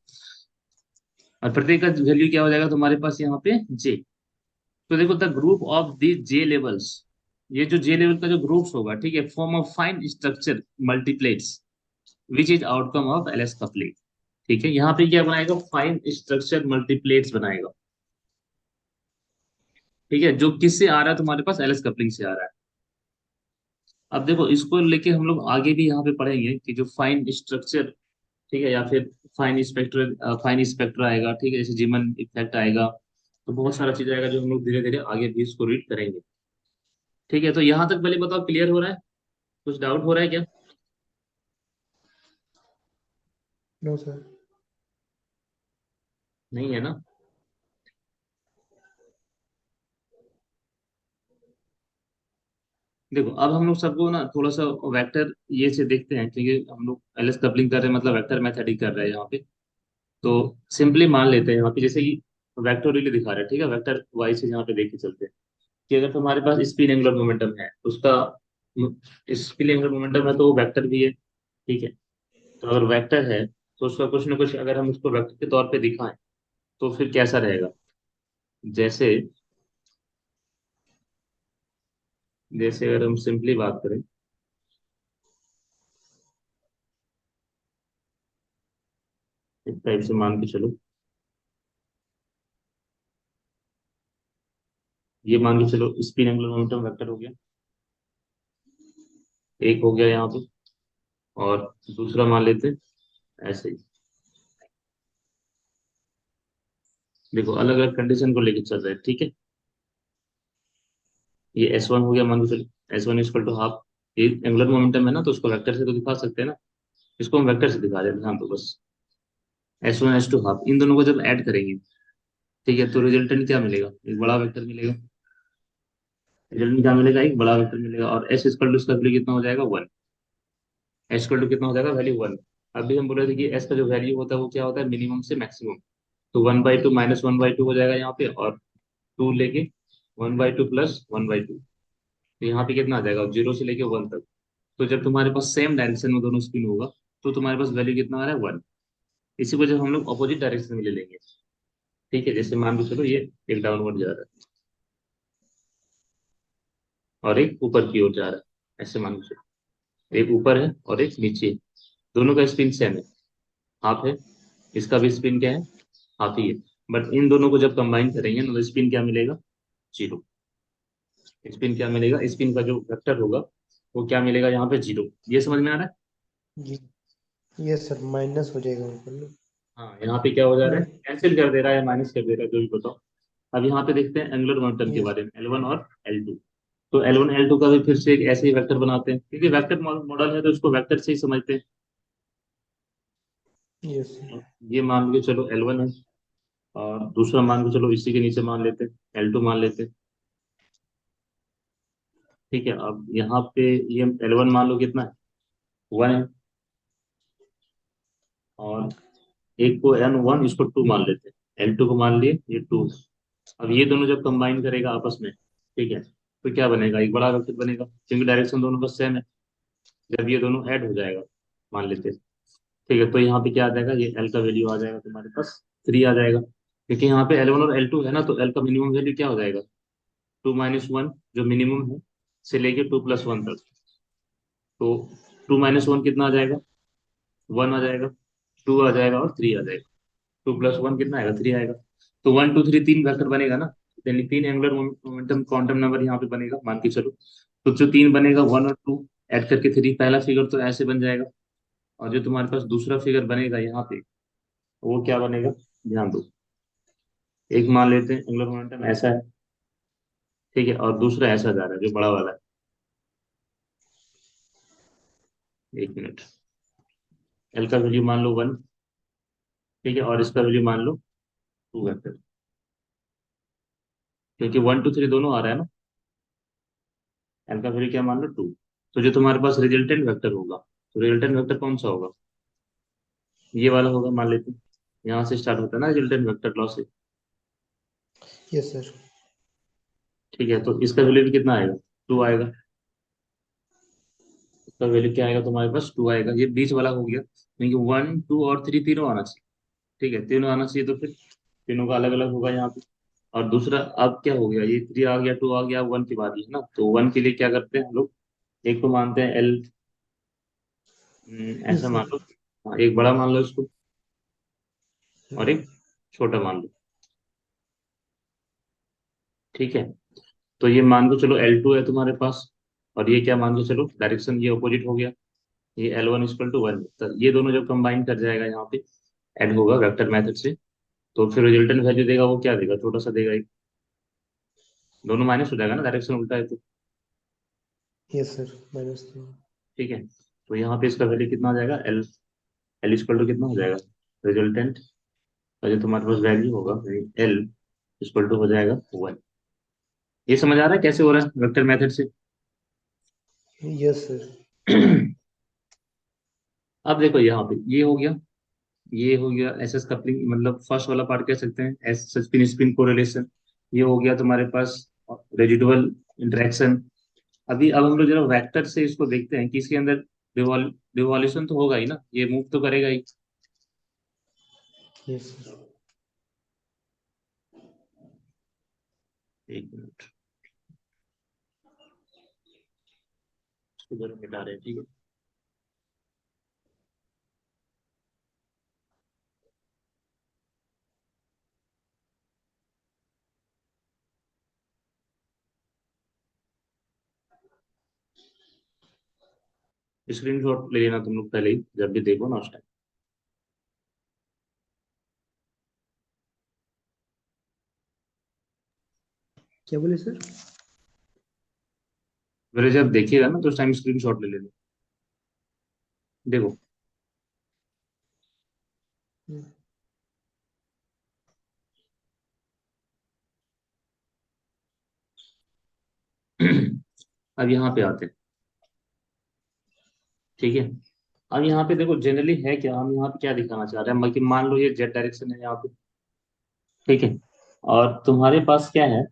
और प्रत्येक का वैल्यू क्या हो जाएगा तुम्हारे पास यहाँ पे जे। तो देखो the group of the J levels, ये जो जे लेवल का जो ग्रुप्स होगा, ठीक है, form of fine structure multiplets which is outcome of L S coupling, ठीक है, यहाँ पे क्या बनाएगा फाइन स्ट्रक्चर मल्टीप्लेट्स बनाएगा, ठीक है, जो किससे आ रहा है तुम्हारे पास एल एस कपलिंग से आ रहा है। अब देखो इसको लेके हम लोग आगे भी यहाँ पे पढ़ेंगे कि जो फाइन स्ट्रक्चर, ठीक है, या फिर फाइन स्पेक्टर आएगा, ठीक है, जैसे जीमन इफेक्ट आएगा, तो बहुत सारा चीज आएगा जो हम लोग धीरे धीरे आगे भी इसको रीड करेंगे, ठीक है। तो यहाँ तक पहले बताओ क्लियर हो रहा है, कुछ डाउट हो रहा है क्या? No sir. नहीं है ना? देखो अब हम लोग सबको ना थोड़ा सा वेक्टर ये से देखते हैं, ठीक है, हम लोग एलएस कपलिंग कर रहे हैं मतलब वेक्टर मेथड ही कर रहे हैं यहाँ पे। तो सिंपली मान लेते हैं यहाँ पे जैसे कि वेक्टोरियली दिखा रहा है, ठीक है, वेक्टर वाइज से यहाँ पे देख के चलते हैं कि अगर तुम्हारे पास स्पिन एंगुलर मोमेंटम है उसका स्पिन एंगुलर मोमेंटम है तो वो वेक्टर भी है, ठीक है। तो अगर वेक्टर है तो उसका कुछ ना कुछ अगर हम उसको वेक्टर के तौर पे दिखाएं तो फिर कैसा रहेगा, जैसे जैसे अगर हम सिंपली बात करें, इस टाइप से मान के चलो, ये मान के चलो स्पिन एंगुलर मोमेंटम वेक्टर हो गया, एक हो गया यहाँ पे, और दूसरा मान लेते हैं ऐसे ही। देखो अलग अलग कंडीशन को लेके चल रहे हैं, ठीक है, ये एस वन हो गया मान के चलो, S one equal to half, ये एंगुलर मोमेंटम है ना तो उसको वेक्टर से तो दिखा सकते हैं ना, इसको हम वेक्टर से दिखा देते हैं, हाँ तो बस S one S two half इन दोनों को जब ऐड करेंगे, ठीक है, तो रिजल्टेंट क्या मिलेगा एक बड़ा वेक्टर मिलेगा, रिजल्ट में क्या मिलेगा, एक बड़ा वेक्टर मिलेगा, और एस स्क्वायर टू इसका वैल्यू कितना हो जाएगा, वन। एस स्क्वायर टू कितना हो जाएगा, वैल्यू वन। अभी हम बोल रहे थे कि एस का जो वैल्यू होता है वो क्या होता है, मिनिमम से मैक्सिमम। तो 1/2 माइनस 1/2 हो जाएगा यहाँ पे, और टू लेके 1/2 प्लस 1/2। तो यहाँ पे कितना आ जाएगा, जीरो से लेके वन तक। तो जब तुम्हारे पास सेम डायरेक्शन में दोनों स्पिन होगा, तो तुम्हारे पास वैल्यू कितना आ रहा है, वन। इसी को जब हम लोग अपोजिट डायरेक्शन में ले लेंगे, ठीक है, जैसे मान के चलो ये एक डाउनवर्ड जा रहा है और एक ऊपर की ओर जा रहा है, ऐसे मान के चलो, एक ऊपर है और एक नीचे है। दोनों का स्पिन सेम है, हाफ है। इसका भी स्पिन क्या है, हाफ ही है। बट इन दोनों को जब कंबाइन करेंगे ना, तो स्पिन क्या मिलेगा, जीरो। स्पिन क्या मिलेगा, स्पिन का जो वेक्टर होगा वो क्या मिलेगा यहाँ पे, जीरो। ये समझ में आ रहा है। जी। यस सर, माइनस हो जाएगा ऊपर ना। हाँ, यहाँ पे क्या हो जा रहा है, हम्म। कैंसिल कर दे रहा है, माइनस कर दे रहा है, जो भी बताओ। अब यहाँ पे देखते हैं एंगुलर मोमेंटम के यस। बारे में, L1 और L2। तो L1 L2 का भी फिर से एक ऐसे ही वेक्टर बनाते हैं, क्योंकि वेक्टर मॉडल है तो इसको वेक्टर से ही समझते हैं। Yes sir. ये मान के चलो L1 है, और दूसरा मान के चलो इसी के नीचे मान लेते हैं, L2 मान लेते हैं। ठीक है, अब यहाँ पे ये L1 मान लो कितना है, वन है। और एक को N1, इसको टू मान लेते हैं, L2 को मान लिए ये टू। अब ये दोनों जब कंबाइन करेगा आपस में, ठीक है, तो क्या बनेगा, एक बड़ा वेक्टर बनेगा, क्योंकि डायरेक्शन दोनों का सेम है। जब ये दोनों ऐड हो जाएगा, मान लेते हैं, ठीक है, तो यहाँ पे क्या आ जाएगा, ये एल का वैल्यू आ जाएगा तुम्हारे पास, थ्री आ जाएगा। क्योंकि यहाँ पे L1 और L2 है ना, तो एल का मिनिमम वैल्यू क्या हो जाएगा, टू माइनस वन, जो मिनिमम है, से लेके टू प्लस वन तक। तो टू माइनस वन कितना आ जाएगा, वन आ जाएगा, टू आ जाएगा और थ्री आ जाएगा। टू प्लस वन कितना आएगा, थ्री आएगा। तो वन टू थ्री तीन वेक्टर बनेगा ना, यानी तीन एंगुलर मोमेंटम क्वांटम नंबर यहाँ पे बनेगा, मान के चलो। तो जो तीन बनेगा, वन और टू ऐड करके थ्री, पहला फिगर तो ऐसे बन जाएगा। और जो तुम्हारे पास दूसरा फिगर बनेगा यहाँ पे, वो क्या बनेगा, ध्यान दो। एक मान लेते हैं एंगुलर मोमेंटम ऐसा है, ठीक है, और दूसरा ऐसा जा रहा है, जो बड़ा वाला है। एक मिनट, एल का वैल्यू मान लो वन, ठीक है, और इसका वैल्यू मान लो टू वेक्टर, क्योंकि वन टू थ्री दोनों आ रहा है ना। एल का वैल्यू क्या मान लो, टू। तो जो तुम्हारे पास रिजल्टेंट वेक्टर होगा, तो रिजल्टेंट वेक्टर कौन सा होगा, ये वाला होगा, मान लेते हैं। यहाँ से स्टार्ट होता है ना रिजल्टेंट वेक्टर, लॉ से। Yes sir. ठीक है, तो इसका वैल्यू भी कितना आएगा, टू आएगा। इसका वैल्यू क्या आएगा तुम्हारे पास, टू आएगा। ये बीच वाला हो गया, क्योंकि वन टू और थ्री तीनों आना चाहिए। ठीक है, तीनों आना चाहिए, तो फिर तीनों का अलग अलग होगा यहाँ पे। और दूसरा अब क्या हो गया, ये थ्री आ गया, टू आ गया, वन की बारी है ना, तो वन के लिए क्या करते हैं हम लोग, एक को मानते हैं एल, ऐसा यस मान सर। लो। हाँ, एक बड़ा मान लो इसको, और एक छोटा मान लो। ठीक है, तो ये मान के चलो L2 है तुम्हारे पास, और ये क्या मान के चलो, डायरेक्शन ये अपोजिट हो गया। ये L1 इक्वल टू वन, तो ये दोनों जब कंबाइन कर जाएगा यहाँ पे, ऐड होगा वेक्टर मेथड से, तो फिर रिजल्टेंट वैल्यू देगा, वो क्या देगा, छोटा सा देगा एक। दोनों माइनस हो जाएगा ना, डायरेक्शन उल्टा है तो। यस सर, माइनस तो। ठीक है, तो यहाँ पे इसका वैल्यू कितना आ जाएगा, एल, एल इक्वल टू कितना हो जाएगा, रिजल्टेंट का जो तुम्हारे पास वैल्यू होगा, एल इक्वल टू हो जाएगा वन। ये समझ आ रहा है कैसे हो रहा है वेक्टर मेथड से। Yes sir. अब देखो यहाँ पे ये हो गया, ये हो गया एस एस कपलिंग, मतलब फर्स्ट वाला पार्ट कह सकते हैं, एस स्पिन स्पिन कोरिलेशन। ये हो गया तुम्हारे पास रेजिडुअल इंटरेक्शन। अभी अब हम लोग जरा वेक्टर से इसको देखते हैं कि इसके अंदर रिवॉल्यूशन तो होगा ही ना, ये मूव तो करेगा ही। Yes sir. एक मिनट, इसको जरा मिटा रहे हैं, ठीक है। स्क्रीन शॉट ले लेना तुम लोग पहले ही, जब भी देखो ना उस टाइम। क्या बोले सर? मेरे जब देखिएगा ना तो उस टाइम स्क्रीन शॉट ले लेना। देखो, अब यहाँ पे आते हैं। ठीक है, अब यहाँ पे देखो जनरली है क्या, हम यहाँ पे क्या दिखाना चाह रहे हैं, मतलब कि मान लो ये जेड डायरेक्शन है यहाँ पे। ठीक है, और तुम्हारे पास क्या है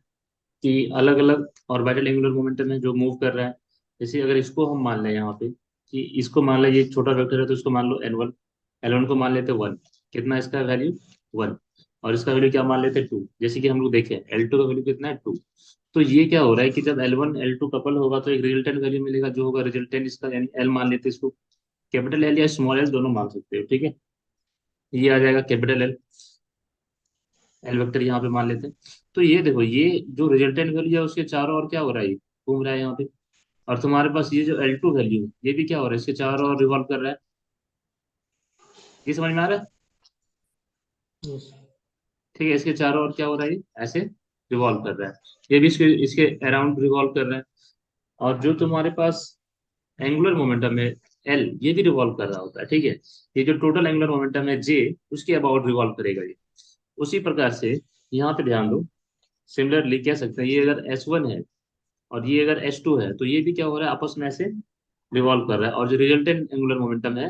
कि अलग अलग ऑर्बिटल एंगुलर मोमेंटम है जो मूव कर रहा है। जैसे अगर इसको हम मान लें यहाँ पे कि इसको मान लें ये छोटा वेक्टर है, तो इसको मान लो L1। L1 को मान लेते 1। कितना इसका वैल्यू? 1। और इसका वैल्यू क्या मान लेते 2, जैसे कि हम लोग देखें L2 का वैल्यू कितना है 2। तो ये क्या हो रहा है कि जब L1 L2 कपल होगा तो एक रिजल्टेंट वैल्यू मिलेगा जो होगा रिजल्टेंट इसका, यानी L मान लेते हैं इसको। कैपिटल एल या स्मॉल एल दोनों मान सकते हो, ठीक है। ये आ जाएगा कैपिटल एल। एल वेक्टर यहाँ पे मान लेते हैं। तो ये देखो, ये जो रिजल्टेंट वैल्यू है उसके चारों ओर क्या हो रहा है, ये घूम रहा है यहाँ पे। और तुम्हारे पास ये जो L2 वैल्यू है ये भी क्या हो रहा है, इसके चारों ओर रिवॉल्व कर रहा है। ये समझ में आ रहा है? यस। ठीक है, इसके चारों ओर क्या हो रहा है, ये ऐसे रिवॉल्व कर रहा है। ये भी इसके इसके अराउंड रिवॉल्व कर रहा है। और जो तुम्हारे पास एंगुलर मोमेंटम है एल, ये भी रिवॉल्व कर रहा होता है। ठीक है, ये जो टोटल एंगुलर मोमेंटम है जे, उसके अबाउट रिवॉल्व करेगा ये। उसी प्रकार से यहाँ पे ध्यान दो, सिमिलरली कह सकते हैं ये अगर S1 है और ये अगर S2 है, तो ये भी क्या हो रहा है, आपस में ऐसे रिवॉल्व कर रहा है। और जो रिजल्टेंट एंगुलर मोमेंटम है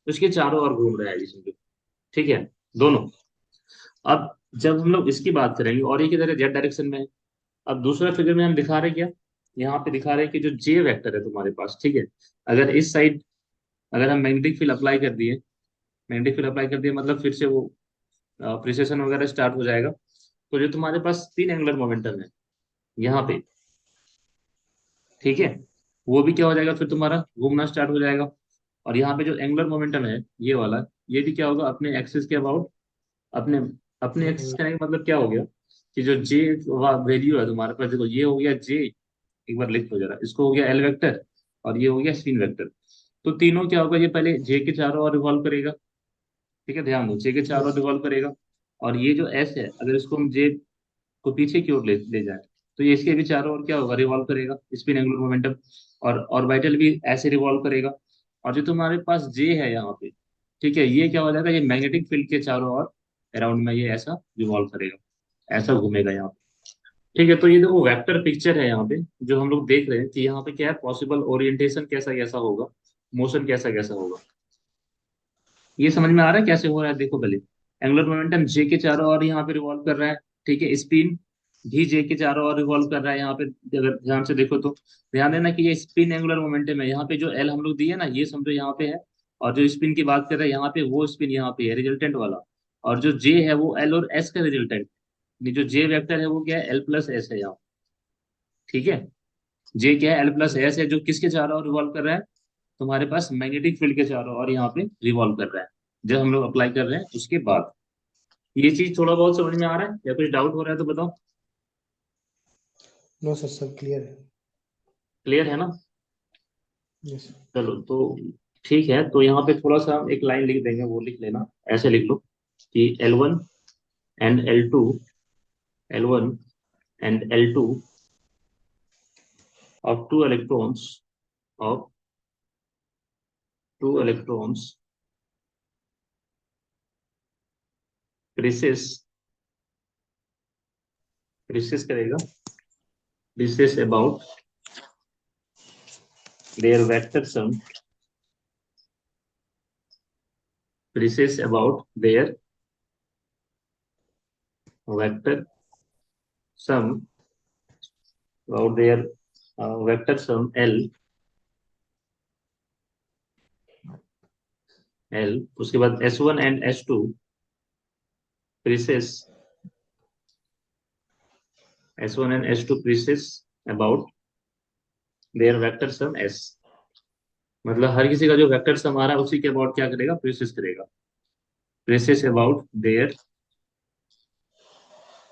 उसके चारों ओर घूम रहा है जिसमें। ठीक है, दोनों। अब जब हम लोग इसकी बात करेंगे और ये किधर है, जेड डायरेक्शन में है। अब दूसरा फिगर में हम दिखा रहे हैं क्या, यहाँ पे दिखा रहे हैं कि जो जे वेक्टर है तुम्हारे पास, ठीक है, अगर इस साइड अगर हम मैग्नेटिक फील्ड अप्लाई कर दिए, मैग्नेटिक फील्ड अप्लाई कर दिए मतलब फिर से वो प्रिसेशन वगैरह स्टार्ट हो जाएगा। तो जो तुम्हारे पास स्पिन एंगुलर मोमेंटम है यहाँ पे, ठीक है, वो भी क्या हो जाएगा, फिर तुम्हारा घूमना स्टार्ट हो जाएगा। और यहाँ पे जो एंगुलर मोमेंटम है ये वाला, ये भी क्या होगा, अपने एक्सिस के अबाउट, अपने अपने एक्सिस करने का मतलब क्या हो गया कि जो जे वैल्यू है तुम्हारे पास, देखो ये हो गया जे, एक बार लिख लो जरा, इसको हो गया एल वेक्टर, और ये हो गया स्पिन वेक्टर। तो तीनों क्या होगा, ये पहले जे के चारों ओर रिवॉल्व करेगा। ठीक है, ध्यान दो, जे के चारों ओर यस। रिवॉल्व करेगा। और ये जो एस है, अगर इसको हम जे को पीछे की ओर ले ले जाए, तो ये इसके भी चारों ओर क्या होगा, रिवॉल्व करेगा, स्पिन एंगुलर मोमेंटम। और ऑर्बिटल भी ऐसे रिवॉल्व करेगा। और जो तुम्हारे पास जे है यहाँ पे, ठीक है, ये क्या हो जाएगा, ये मैग्नेटिक फील्ड के चारों ओर अराउंड में ये ऐसा रिवॉल्व करेगा, ऐसा घूमेगा यहाँ पे। ठीक है, तो ये देखो वेक्टर पिक्चर है यहाँ पे, जो हम लोग देख रहे हैं कि यहाँ पे क्या है, पॉसिबल ओरिएंटेशन कैसा कैसा होगा, मोशन कैसा कैसा होगा। ये समझ में आ रहा है कैसे हो रहा है, देखो पहले एंगुलर मोमेंटम जे के चारों ओर यहाँ पे रिवॉल्व कर रहा है। ठीक है, स्पिन भी जे के चारों ओर रिवॉल्व कर रहा है यहाँ पे। अगर ध्यान से देखो तो ध्यान देना कि ये स्पिन एंगुलर मोमेंटम है, यहाँ पे जो एल हम लोग दिए ना, ये समझो यहाँ पे है। और जो स्पिन की बात कर रहे हैं यहाँ पे, वो स्पिन यहाँ पे है रिजल्टेंट वाला। और जो जे है वो एल और एस का रिजल्टेंट, जो जे वेक्टर है वो क्या है, L+S है यहाँ। ठीक है, जे क्या है, L+S है, जो किसके चारों ओर रिवॉल्व कर रहा है, तुम्हारे पास मैग्नेटिक फील्ड के चारों ओर यहाँ पे रिवॉल्व कर रहा है। जब हम लोग अप्लाई कर रहे हैं उसके बाद, ये चीज थोड़ा बहुत समझ में आ रहा है या कुछ डाउट हो रहा है तो बताओ। नो सर, सब क्लियर है। क्लियर है ना? यस। चलो तो ठीक है, तो यहाँ पे थोड़ा सा हम एक लाइन लिख देंगे, वो लिख लेना, ऐसे लिख लो कि L1 and L2, L1 and L2 of of two electrons precess precess करेगा, precess about their vector sum, precess about their vector sum, about their vector sum L, उसके बाद S1 and S2 precess, S1 and S2 precess about their vector sum S। मतलब हर किसी का जो vector sum आ रहा है उसी के अबाउट क्या करेगा, प्रेसेस करेगा। Presses about their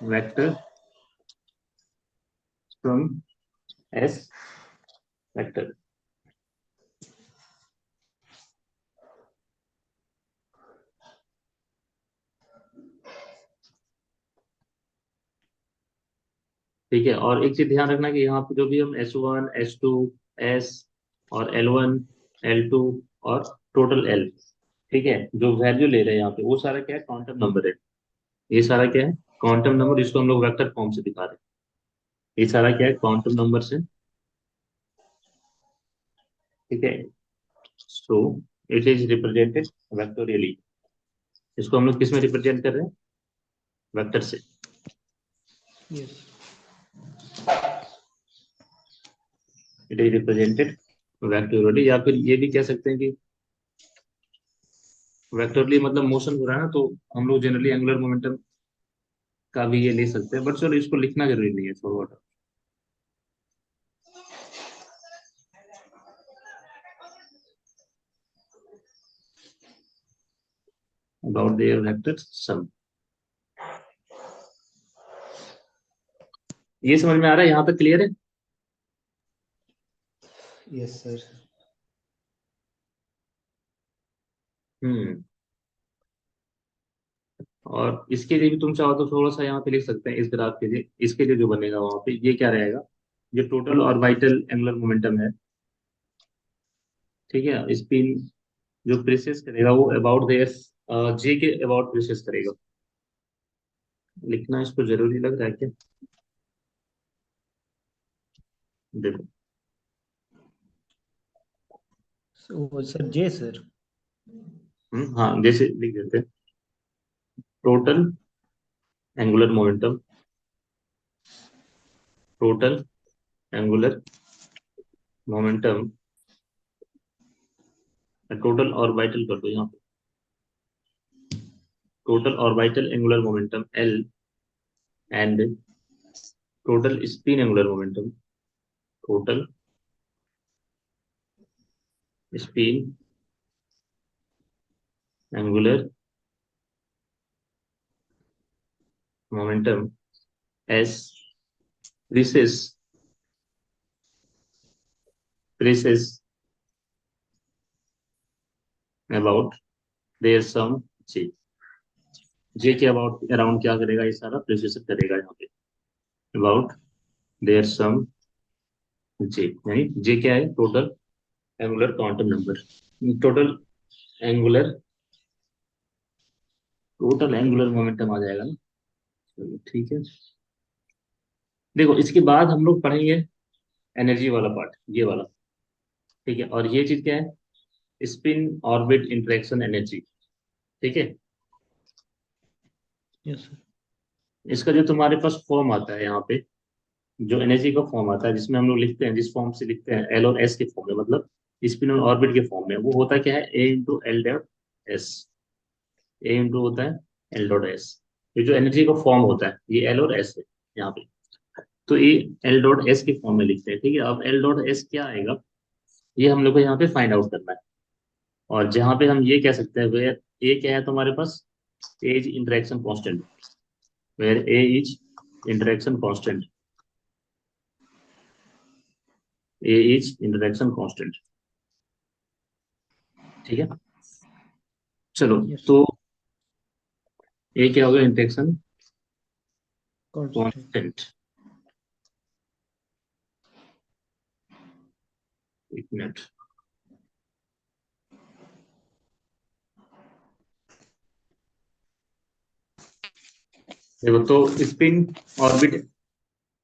vector sum S vector. ठीक है, और एक चीज ध्यान रखना कि यहाँ पे जो भी हम S1 S2 S और L1 L2 और टोटल L, ठीक है, जो वैल्यू ले रहे हैं यहाँ पे वो सारा क्या है, क्वांटम नंबर है। ये सारा क्या है, क्वांटम नंबर, जिसको हम लोग वेक्टर फॉर्म से दिखा रहे हैं। ये सारा क्या है, क्वांटम नंबर से ठीक है, so it is represented vectorially. इसको हम लोग किस में रिप्रेजेंट कर रहे हैं? वेक्टर से। Yes it is represented vectorially, या फिर ये भी कह सकते हैं कि वेक्टोरली मतलब मोशन हो रहा है ना, तो हम लोग जनरली एंगुलर मोमेंटम का भी ये ले सकते हैं, बट चलो इसको लिखना जरूरी नहीं है, छोड़ो। About their vector sum. ये समझ में आ रहा है? यहाँ तक क्लियर है? Yes sir. हम्म। और इसके लिए भी तुम चाहो तो थोड़ा सा यहाँ पे लिख सकते हैं, इस ग्राफ के लिए, इसके लिए जो बनेगा वहां पे ये क्या रहेगा, ये total orbital angular momentum है। ठीक है, स्पिन जो प्रेसेस करेगा वो अबाउट देयर जे के अबाउट प्रेसेस करेगा। लिखना इसको जरूरी लग रहा है क्या? देखो। वो सर जे सर। हाँ, जैसे लिख देते हैं, total angular momentum, total angular momentum, total orbital कर दो यहाँ पे, total orbital angular momentum L, and total spin angular momentum, total spin angular momentum S, precess, precess about their sum G. J के about around क्या करेगा, ये सारा प्रीसेस करेगा यहाँ पे, अबाउट देयर सम जे, यानी जे क्या है? Total angular quantum number, total angular, total angular momentum आ जाएगा ना। चलो ठीक है। देखो इसके बाद हम लोग पढ़ेंगे एनर्जी वाला पार्ट, ये वाला। ठीक है, और ये चीज क्या है? Spin orbit interaction energy. ठीक है, यस सर। इसका जो तुम्हारे पास फॉर्म आता है यहाँ पे, जो एनर्जी का फॉर्म आता है जिसमें हम लोग लिखते हैं, जिस फॉर्म से लिखते हैं, एल और एस के फॉर्म में, मतलब स्पिन और ऑर्बिट के फॉर्म में, वो होता क्या है? ए इंटू एल डॉट एस। ए इंटू होता है एल डॉट एस। ये जो एनर्जी का फॉर्म होता है ये एल और एस है यहाँ पे। तो ये एल डॉट एस के फॉर्म में लिखते हैं। ठीक है, अब एल डॉट एस क्या आएगा, ये हम लोग को यहाँ पे फाइंड आउट करना है। और जहाँ पे हम ये कह सकते हैं, वेयर ए क्या है तुम्हारे पास? A is interaction constant, where A is interaction constant, A is interaction constant. ठीक है, चलो। यस तो ए क्या होगा? Interaction constant. कांस्टेंट। एक मिनट। देखो, तो स्पिन ऑर्बिट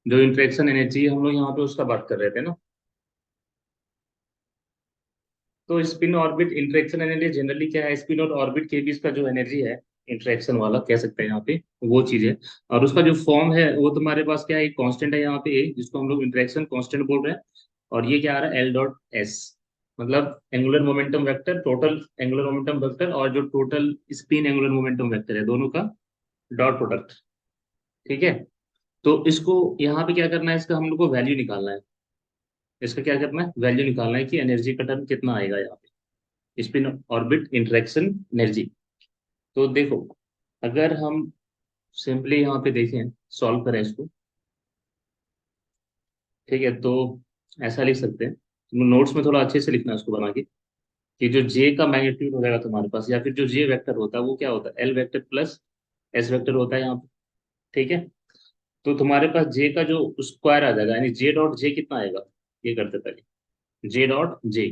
जो इंटरेक्शन एनर्जी हम लोग यहाँ पे उसका बात कर रहे थे ना, तो spin orbit interaction energy generally क्या है? स्पिन और ऑर्बिट के बीच का जो एनर्जी है, इंटरेक्शन वाला कह सकते हैं यहाँ पे, वो चीज है। और उसका जो फॉर्म है वो तुम्हारे पास क्या है? एक कांस्टेंट है यहाँ पे ए, जिसको हम लोग इंटरेक्शन कांस्टेंट बोल रहे हैं। और ये क्या आ रहा है? एल डॉट एस, मतलब angular momentum vector, total angular momentum vector, और जो total spin angular momentum vector है, दोनों का डॉट प्रोडक्ट। ठीक है, तो इसको यहाँ पे क्या करना है? इसका हम लोग को वैल्यू निकालना है। इसका क्या करना है? वैल्यू निकालना है कि एनर्जी का टर्म कितना आएगा यहाँ पे, स्पिन ऑर्बिट इंटरेक्शन एनर्जी। तो देखो, अगर हम सिंपली यहाँ पे देखें, सॉल्व करें इसको, ठीक है, तो ऐसा लिख सकते हैं। नोट्स में थोड़ा अच्छे से लिखना है उसको बना के, कि जो जे का मैग्नीट्यूड हो जाएगा तुम्हारे पास, या फिर जो जे वेक्टर होता है वो क्या होता है? L vector plus S vector होता है यहाँ पे। ठीक है, तो तुम्हारे पास जे का जो स्क्वायर आ जाएगा, यानी जे डॉट जे कितना आएगा, ये करते पहले, जे डॉट जे।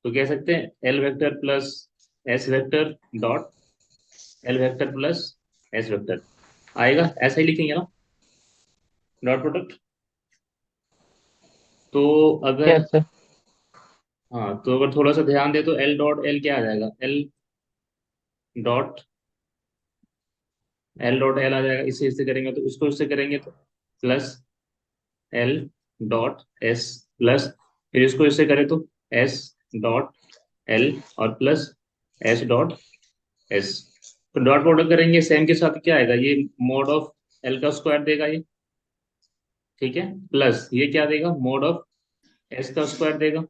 तो कह सकते हैं L vector plus S vector dot L vector plus S vector आएगा, ऐसा ही लिखेंगे ना, डॉट प्रोडक्ट। तो अगर यस सर। हाँ, तो अगर थोड़ा सा ध्यान दे तो एल डॉट एल क्या आ जाएगा, डॉट एल डॉट एल आ जाएगा। इससे करेंगे तो इसको इससे करेंगे तो plus L dot S plus, फिर इसको इससे करें तो एस डॉट एल और प्लस एस डॉट एस। तो डॉट प्रोडक्ट करेंगे सेम के साथ क्या आएगा, ये मोड ऑफ एल का स्क्वायर देगा ये, ठीक है, प्लस ये क्या देगा, मोड ऑफ एस का स्क्वायर देगा,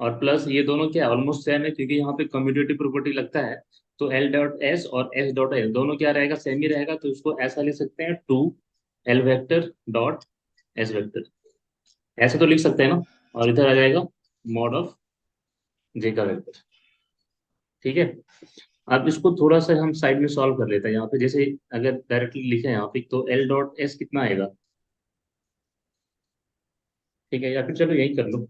और प्लस ये दोनों क्या ऑलमोस्ट सेम है क्योंकि यहाँ पे कम्यूटेटिव प्रॉपर्टी लगता है। तो एल डॉट एस और एस डॉट एल दोनों क्या रहेगा, सेम ही रहेगा, तो इसको ऐसा लिख सकते हैं two L vector dot S vector, ऐसे तो लिख सकते हैं ना। और इधर आ जाएगा मॉड ऑफ जे का वेक्टर, ठीक है। अब इसको थोड़ा सा हम साइड में सॉल्व कर लेते हैं यहाँ पे, जैसे अगर डायरेक्टली लिखे यहाँ पे तो एल डॉट एस कितना आएगा, ठीक है, या फिर चलो यही कर लो।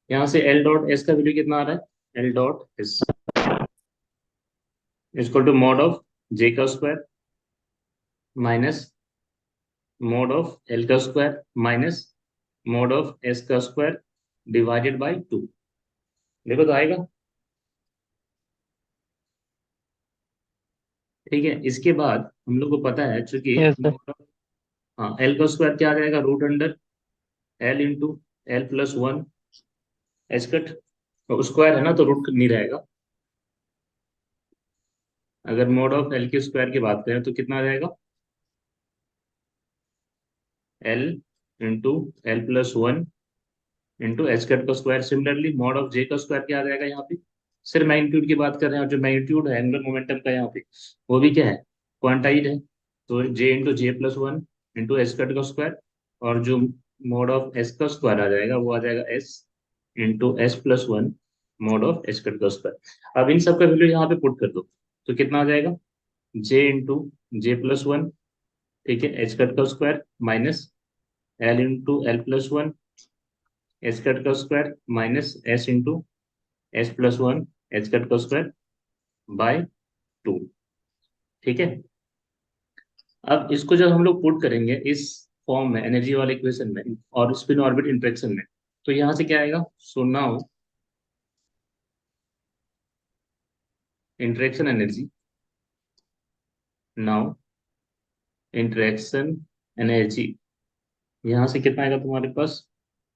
यहाँ से एल डॉट एस का वैल्यू कितना आ रहा है, L dot S equal to mod of J का square minus mod of L का square minus mod of S का स्क्वायर डिवाइडेड बाई टू। देखो तो आएगा, ठीक है। इसके बाद हम लोग को पता है चूंकि यस सर। mod of, हाँ, एल का स्क्वायर क्या आ जाएगा, root under L into L plus one H cut, तो स्क्वायर है ना तो रूट नहीं रहेगा। अगर मोड ऑफ एल के स्क्वायर की बात करें तो कितना आ जाएगा, L into L plus one into H cut का square. Similarly mod of J का स्क्वायर क्या आ जाएगा यहाँ पे, सिर्फ मैग्नीट्यूड की बात कर रहे हैं, और जो मैग्नीट्यूड है एंगुलर मोमेंटम का यहाँ पे वो भी क्या है, क्वांटाइड है। तो J into J plus one into H cut का स्क्वायर, और जो मॉड ऑफ एस का स्क्वायर आ जाएगा वो आ जाएगा S into S plus one mod of H cut का स्क्वायर। अब इन सब का वैल्यू यहाँ पे पुट कर दो तो कितना आ जाएगा, J into J plus one, ठीक है, एच कट का square minus L into L plus one H cut का square minus S into S plus one H cut का स्क्वायर बाय टू, ठीक है। अब इसको जब हम लोग पुट करेंगे इस फॉर्म में एनर्जी वाले इक्वेशन में और स्पिन ऑर्बिट इंटरेक्शन में, तो यहाँ से क्या आएगा, so now interaction energy, now interaction energy यहाँ से कितना आएगा तुम्हारे पास,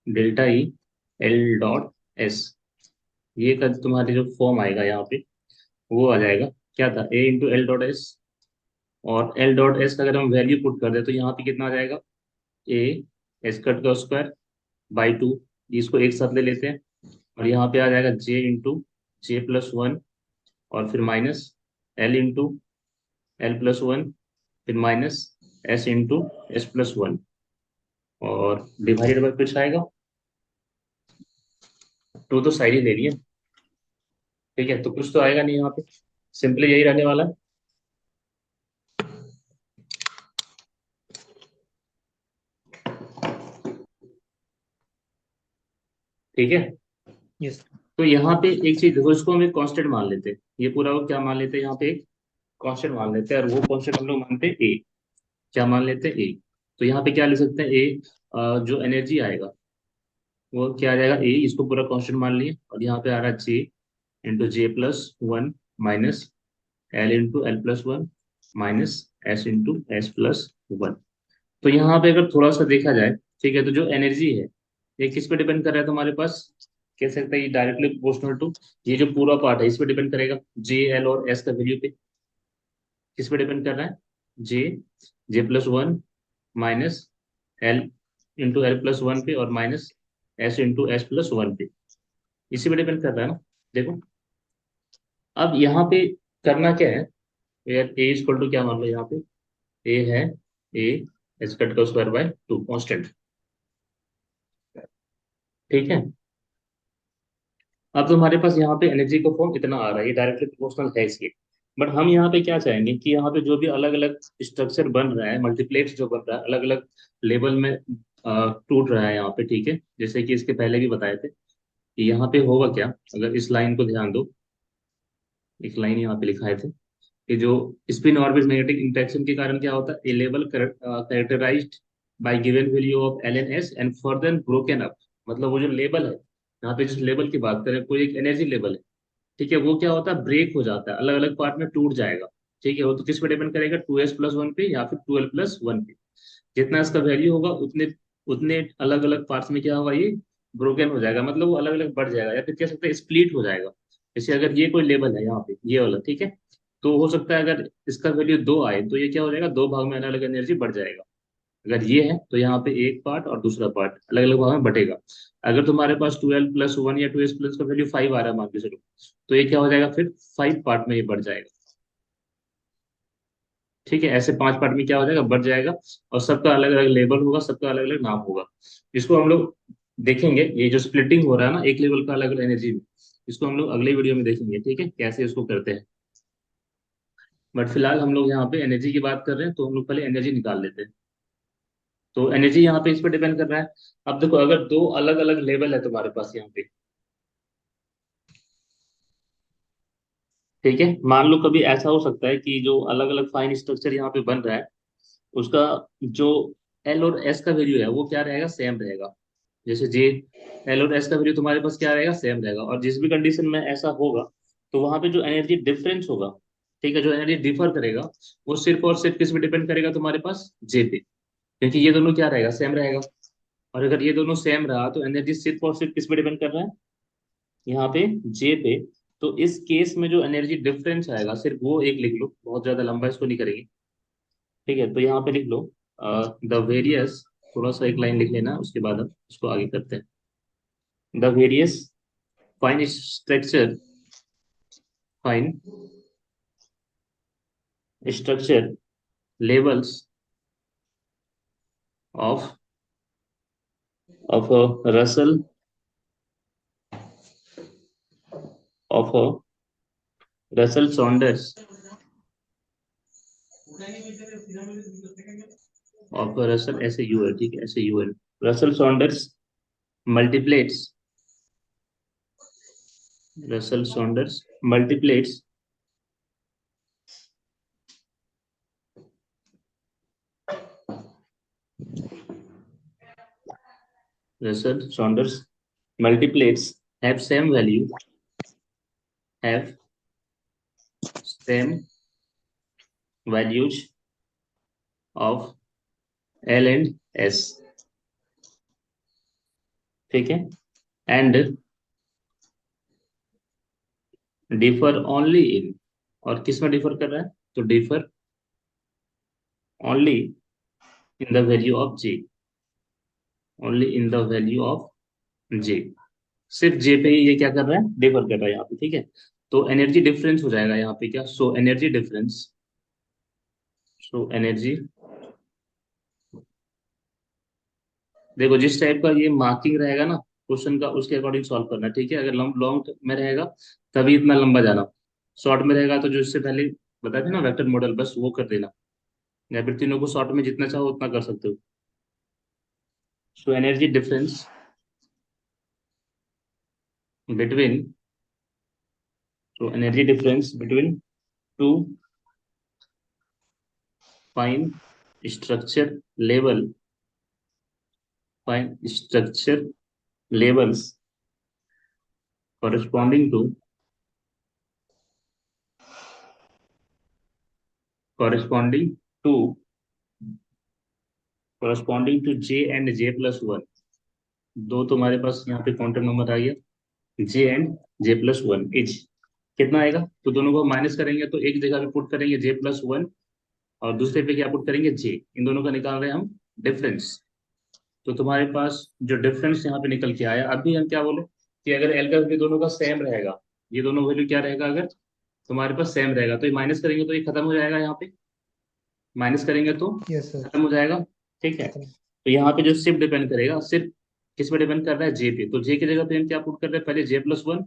delta E L dot S, ये का तुम्हारे जो फॉर्म आएगा यहाँ पे वो आ जाएगा, क्या था, ए इंटू एल डॉट एस, और एल डॉट एस का अगर हम वैल्यू पुट कर दे तो यहाँ पे कितना आ जाएगा, ए एस कट का स्क्वायर बाई टू, इसको एक साथ ले लेते हैं, और यहाँ पे आ जाएगा J into J plus one, और फिर minus L into L plus one, फिर minus S into S plus one, और डिवाइडेड बाई कुछ आएगा, टू तो साइड ही ले लिया, ठीक है, तो कुछ तो आएगा नहीं यहाँ पे, सिंपली यही रहने वाला है, ठीक है। यस। तो यहाँ पे एक चीज देखो, इसको हम एक कांस्टेंट मान लेते हैं, ये पूरा वो क्या मान लेते हैं यहाँ पे, एक कांस्टेंट मान लेते हैं, और वो कांस्टेंट हम लोग मानते हैं ए, क्या मान लेते हैं ए। तो यहाँ पे क्या लिख सकते हैं, ए जो एनर्जी आएगा वो क्या आ जाएगा, ए इसको पूरा कांस्टेंट मान लिए, और यहाँ पे आ रहा है J into J plus one minus L into L plus one minus S into S plus one. तो यहाँ पे अगर थोड़ा सा देखा जाए, ठीक है, तो जो एनर्जी है ये किस पे डिपेंड कर रहा है तुम्हारे पास, कह सकते हैं ये डायरेक्टली प्रोपोर्शनल टू ये जो पूरा पार्ट है इस पे डिपेंड करेगा, जे एल और एस का वैल्यू पे किस पे डिपेंड कर रहा है, J J plus one minus L into L plus one पे, और minus S into S plus one पे, इसी पे डिपेंड कर रहा है ना। देखो अब यहाँ पे करना क्या है, यार ए इक्वल टू क्या मान लो यहाँ पे, ए है ए एच कट का स्क्वायर बाय टू कांस्टेंट, ठीक है। अब तुम्हारे पास यहाँ पे एनर्जी का फॉर्म इतना आ रहा है, ये डायरेक्टली प्रोपोर्शनल है इसके। बट हम यहाँ पे क्या चाहेंगे कि यहाँ पे जो भी अलग अलग स्ट्रक्चर बन रहा है, मल्टीप्लेक्स जो बन रहा है अलग अलग लेवल में टूट रहा है यहाँ पे, ठीक है, जैसे कि इसके पहले भी बताए थे कि यहाँ पे होगा क्या, अगर इस लाइन को ध्यान दो, एक लाइन यहाँ पे लिखाए थे कि जो स्पिन ऑर्बिट मैग्नेटिक इंटरेक्शन के कारण क्या होता है, A level characterised by given value of L and S and further broken up, मतलब वो जो लेबल है यहाँ पे जिस लेवल की बात करें, कोई एक एनर्जी लेवल है, ठीक है, वो क्या होता है, ब्रेक हो जाता है, अलग अलग पार्ट में टूट जाएगा। ठीक है, वो तो किस पे डिपेंड करेगा, 2s+1 पे या फिर 12+1 पे। जितना इसका वैल्यू होगा उतने उतने अलग अलग पार्ट्स में क्या होगा, ये ब्रोकन हो जाएगा, मतलब वो अलग अलग बढ़ जाएगा, या फिर कह सकते हैं स्प्लिट हो जाएगा। जैसे अगर ये कोई लेवल है यहाँ पे, ये वाला, ठीक है, तो हो सकता है अगर इसका वैल्यू 2 आए तो ये क्या हो जाएगा, दो भाग में अलग अलग एनर्जी बढ़ जाएगा। अगर ये है तो यहाँ पे एक पार्ट और दूसरा पार्ट अलग अलग भाग में बटेगा। अगर तुम्हारे पास 12+1 या 2s+ का वैल्यू 5 आ रहा है मान के चलो, तो ये क्या हो जाएगा, फिर 5 पार्ट में ये बढ़ जाएगा। ठीक है, ऐसे 5 पार्ट में क्या हो जाएगा, बढ़ जाएगा। और सबका अलग अलग लेवल होगा, सबका अलग अलग नाम होगा। इसको हम लोग देखेंगे, ये जो स्प्लिटिंग हो रहा है ना एक लेवल का अलग अलग एनर्जी में, इसको हम लोग अगले वीडियो में देखेंगे, ठीक है, कैसे इसको करते हैं। बट फिलहाल हम लोग यहाँ पे एनर्जी की बात कर रहे हैं, तो हम लोग पहले एनर्जी निकाल लेते हैं। तो एनर्जी यहाँ पे इस पर डिपेंड कर रहा है। अब देखो, अगर दो अलग अलग लेवल है तुम्हारे पास यहाँ पे, ठीक है, मान लो कभी ऐसा हो सकता है कि जो अलग अलग फाइन स्ट्रक्चर यहाँ पे बन रहा है, उसका जो एल और एस का वैल्यू है वो क्या रहेगा, सेम रहेगा। जैसे जे, एल और एस का वैल्यू तुम्हारे पास क्या रहेगा, सेम रहेगा। और जिस भी कंडीशन में ऐसा होगा, तो वहां पे जो एनर्जी डिफरेंस होगा, ठीक है, जो एनर्जी डिफर करेगा, वो सिर्फ और सिर्फ किस पे डिपेंड करेगा, तुम्हारे पास जे पे। क्योंकि ये दोनों क्या रहेगा, सेम रहेगा। और अगर ये दोनों सेम रहा तो एनर्जी सिर्फ और सिर्फ किस पे डिपेंड कर रहा है, यहाँ पे जे पे। तो इस केस में जो एनर्जी डिफरेंस आएगा, सिर्फ वो एक लिख लो, बहुत ज्यादा लंबा इसको नहीं करेंगे। ठीक है, तो यहाँ पे लिख लो द वेरियस, थोड़ा सा एक लाइन लिख लेना, उसके बाद हम इसको आगे करते हैं। The various fine structure, fine structure levels of Russell, of Russell Saunders, of Russell, ऐसे यू है, ठीक है, ऐसे यू है, Russell Saunders multiplets, Russell Saunders multiplets Russell Saunders multiplates have same value, have same values of L and S, ठीक है, and differ only in, और किस में डिफर कर रहा है, तो differ only in the value of J, only in the value of J, सिर्फ J पे ही ये क्या कर रहा है, डिफर कर रहा है यहाँ पे, ठीक है। तो एनर्जी डिफरेंस हो जाएगा यहाँ पे क्या, so energy difference, so energy, देखो जिस टाइप का ये मार्किंग रहेगा ना क्वेश्चन का, उसके अकॉर्डिंग सॉल्व करना, ठीक है। अगर लॉन्ग लॉन्ग में रहेगा तभी इतना लंबा जाना, शॉर्ट में रहेगा तो जो इससे पहले बताया था ना वेक्टर मॉडल, बस वो कर देना, या फिर तीनों को शॉर्ट में जितना चाहो उतना कर सकते हो। So energy difference between, so energy difference between two fine structure level, fine structure levels corresponding to, corresponding to corresponding to J and J+1, दो तुम्हारे पास यहाँ पे काउंटर नंबर आ गया, J and J+1 इज कितना आएगा, तो दोनों को माइनस करेंगे तो एक जगह पे पुट करेंगे J+1, और दूसरे पे क्या पुट करेंगे J, इन दोनों का निकाल रहे हैं हम डिफरेंस। तो तुम्हारे पास जो डिफरेंस यहाँ पे निकल के आया, अभी हम क्या बोले कि अगर एल का वैल्यू दोनों का सेम रहेगा, ये दोनों वैल्यू क्या रहेगा, अगर तुम्हारे पास सेम रहेगा तो ये माइनस करेंगे तो ये खत्म हो जाएगा, यहाँ पे माइनस करेंगे तो यस सर। खत्म हो जाएगा। ठीक है, खत्म। तो यहाँ पे जो सिर्फ डिपेंड करेगा, सिर्फ किस पे डिपेंड कर रहा है, जे पे। तो जे की जगह पे हम क्या पुट कर रहे हैं, पहले J+1,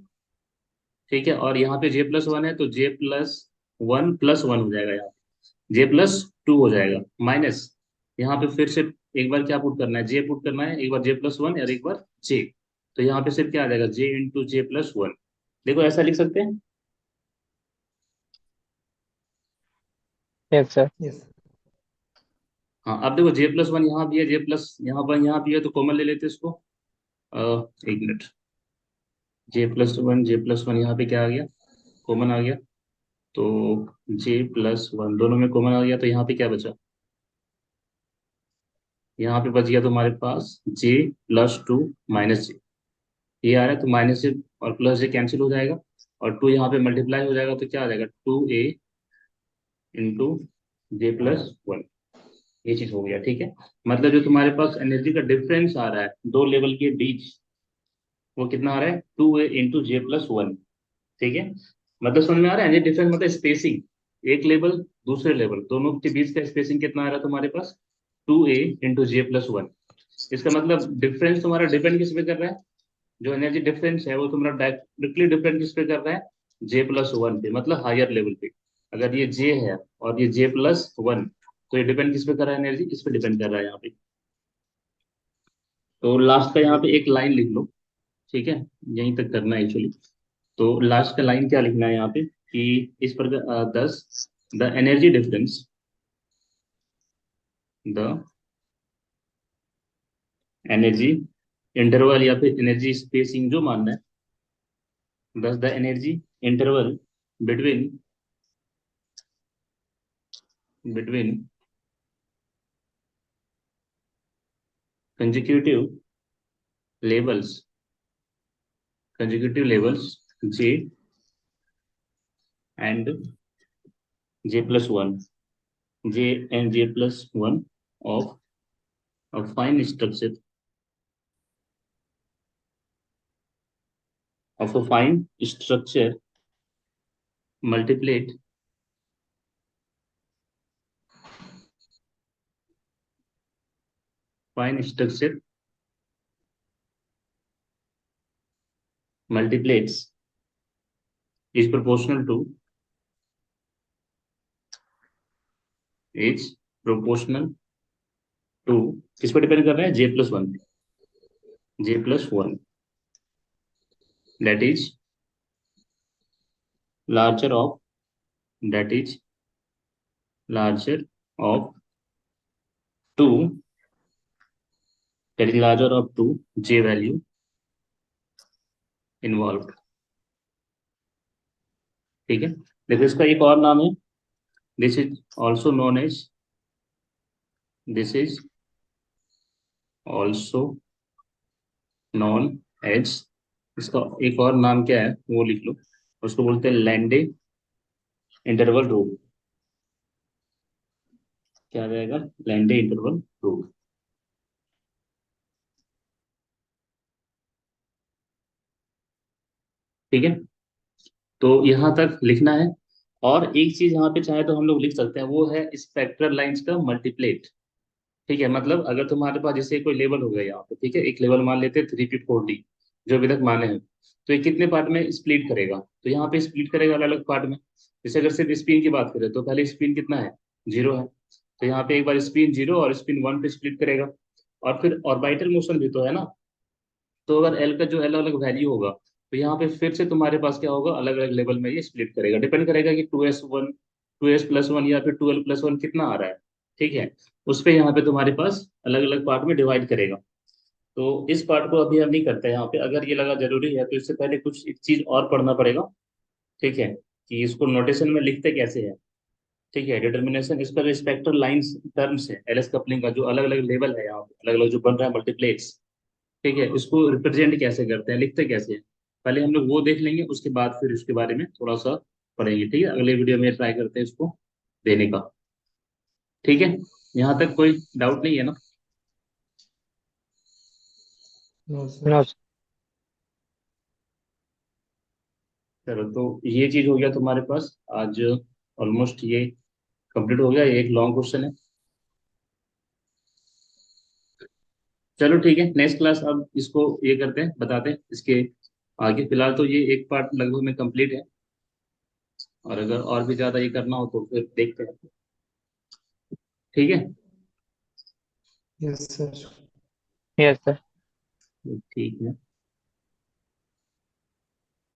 ठीक है, और यहाँ पे J+1 है तो J+1+1 हो जाएगा, यहाँ J+2 हो जाएगा, माइनस यहाँ पे फिर से एक बार क्या पुट करना है, जे पुट करना है, एक बार J+1 और एक बार जे। तो यहाँ पे सिर्फ क्या आ जाएगा, J × J+1। देखो ऐसा लिख सकते हैं। Yes sir. यस। हाँ, अब देखो J+1 यहाँ भी है, J+ यहाँ पर यहाँ भी है, तो कॉमन ले लेते हैं इसको। एक मिनट, J+1 यहाँ पे क्या आ गया, कॉमन आ गया। तो J+1 दोनों में कॉमन आ गया, तो यहाँ पे क्या बचा, यहाँ पे बच गया तुम्हारे पास J+2 -J। ये आ रहा है तो -J और +J कैंसिल हो जाएगा, और 2 यहाँ पे मल्टीप्लाई हो जाएगा, तो क्या आ जाएगा 2A इंटू J+1। ये चीज हो गया, ठीक है। मतलब जो तुम्हारे पास एनर्जी का डिफरेंस आ रहा है दो लेवल के बीच, वो कितना आ रहा है 2A इंटू J+1। ठीक है, मतलब समझ में आ रहा है, ये डिफरेंस मतलब स्पेसिंग, एक लेवल दूसरे लेवल दोनों के बीच का स्पेसिंग कितना आ रहा है तुम्हारे पास 2A इंटू J+1। इसका मतलब डिफरेंस तुम्हारा डिपेंड किस पे कर रहा है, जो एनर्जी डिफरेंस है वो तुम्हारा डायरेक्टली डिपेंड किस पे कर रहा है, J+1 पे, मतलब हायर लेवल पे। अगर ये J है और ये J+1, तो ये डिपेंड किस पे कर रहा है, एनर्जी इस पे डिपेंड कर रहा है यहाँ पे। तो लास्ट का यहाँ पे एक लाइन लिख लो, ठीक है, यहीं तक करना है एक्चुअली। तो लास्ट का लाइन क्या लिखना है यहाँ पे कि इस पर 10, the energy difference, the energy interval या फिर एनर्जी स्पेसिंग जो मानना है, दस the energy interval between between consecutive levels, consecutive levels J and J+1, J and J+1 of a fine structure, of a fine structure multiplied fine structure multiplies is proportional to is proportional to, किस पर depend कर रहा है J+1 पे, J+1 that is larger of, that is larger of 2, that is larger of 2 J value involved। ठीक है, देखो इसका एक और नाम है, this is also known as, this is also known as, इसका एक और नाम क्या है वो लिख लो, उसको बोलते हैं लैंडे इंटरवल रूल। क्या आ जाएगा, लैंडे इंटरवल रूल। ठीक है, तो यहाँ तक लिखना है। और एक चीज यहाँ पे चाहे तो हम लोग लिख सकते हैं, वो है स्पेक्ट्रल लाइंस का मल्टीप्लेट। ठीक है, मतलब अगर तुम्हारे पास जैसे कोई लेवल हो गया यहाँ पे, ठीक है, एक लेवल मान लेते हैं 3P4D, जो अभी तक माने हैं, तो ये कितने पार्ट में स्प्लिट करेगा, तो यहाँ पे स्प्लिट करेगा अलग अलग पार्ट में। जैसे अगर सिर्फ स्पिन की बात करें, तो पहले स्पिन कितना है, 0 है, तो यहाँ पे एक बार स्पिन 0 और स्पिन 1 पे स्प्लिट करेगा। और फिर ऑर्बिटल मोशन भी तो है ना, तो अगर एल का जो अलग अलग वैल्यू होगा, तो यहाँ पे फिर से तुम्हारे पास क्या होगा, अलग अलग लेवल में ये स्प्लिट करेगा, डिपेंड करेगा कि 2S1, 2S+1 या फिर 12+1 कितना आ रहा है। ठीक है, उस पे यहाँ पे तुम्हारे पास अलग अलग पार्ट में डिवाइड करेगा। तो इस पार्ट को अभी हम नहीं करते हैं यहाँ पे, अगर ये लगा जरूरी है तो इससे पहले कुछ एक चीज और पढ़ना पड़ेगा। ठीक है, कि इसको नोटेशन में लिखते कैसे है। ठीक है, डिटर्मिनेशन, इसका जो स्पेक्ट्रल लाइंस टर्म्स है एलएस कपलिंग का, जो अलग अलग लेवल है यहाँ पे अलग अलग जो बन रहा है मल्टीप्लेक्स, ठीक है, इसको रिप्रेजेंट कैसे करते हैं, लिखते कैसे हैं, पहले हम लोग वो देख लेंगे, उसके बाद फिर उसके बारे में थोड़ा सा पढ़ेंगे। ठीक है, अगले वीडियो में ट्राई करते हैं इसको देने का। ठीक है, यहाँ तक कोई डाउट नहीं है ना। No no sir. सर। चलो, तो ये चीज हो गया तुम्हारे पास आज, ऑलमोस्ट ये कंप्लीट हो गया, ये एक लॉन्ग क्वेश्चन है। चलो ठीक है, नेक्स्ट क्लास अब इसको ये करते हैं, बताते हैं इसके आगे। फिलहाल तो ये एक पार्ट लगभग में कंप्लीट है, और अगर और भी ज्यादा ये करना हो तो फिर देखते हैं। ठीक है, यस सर। Yes sir. ठीक है।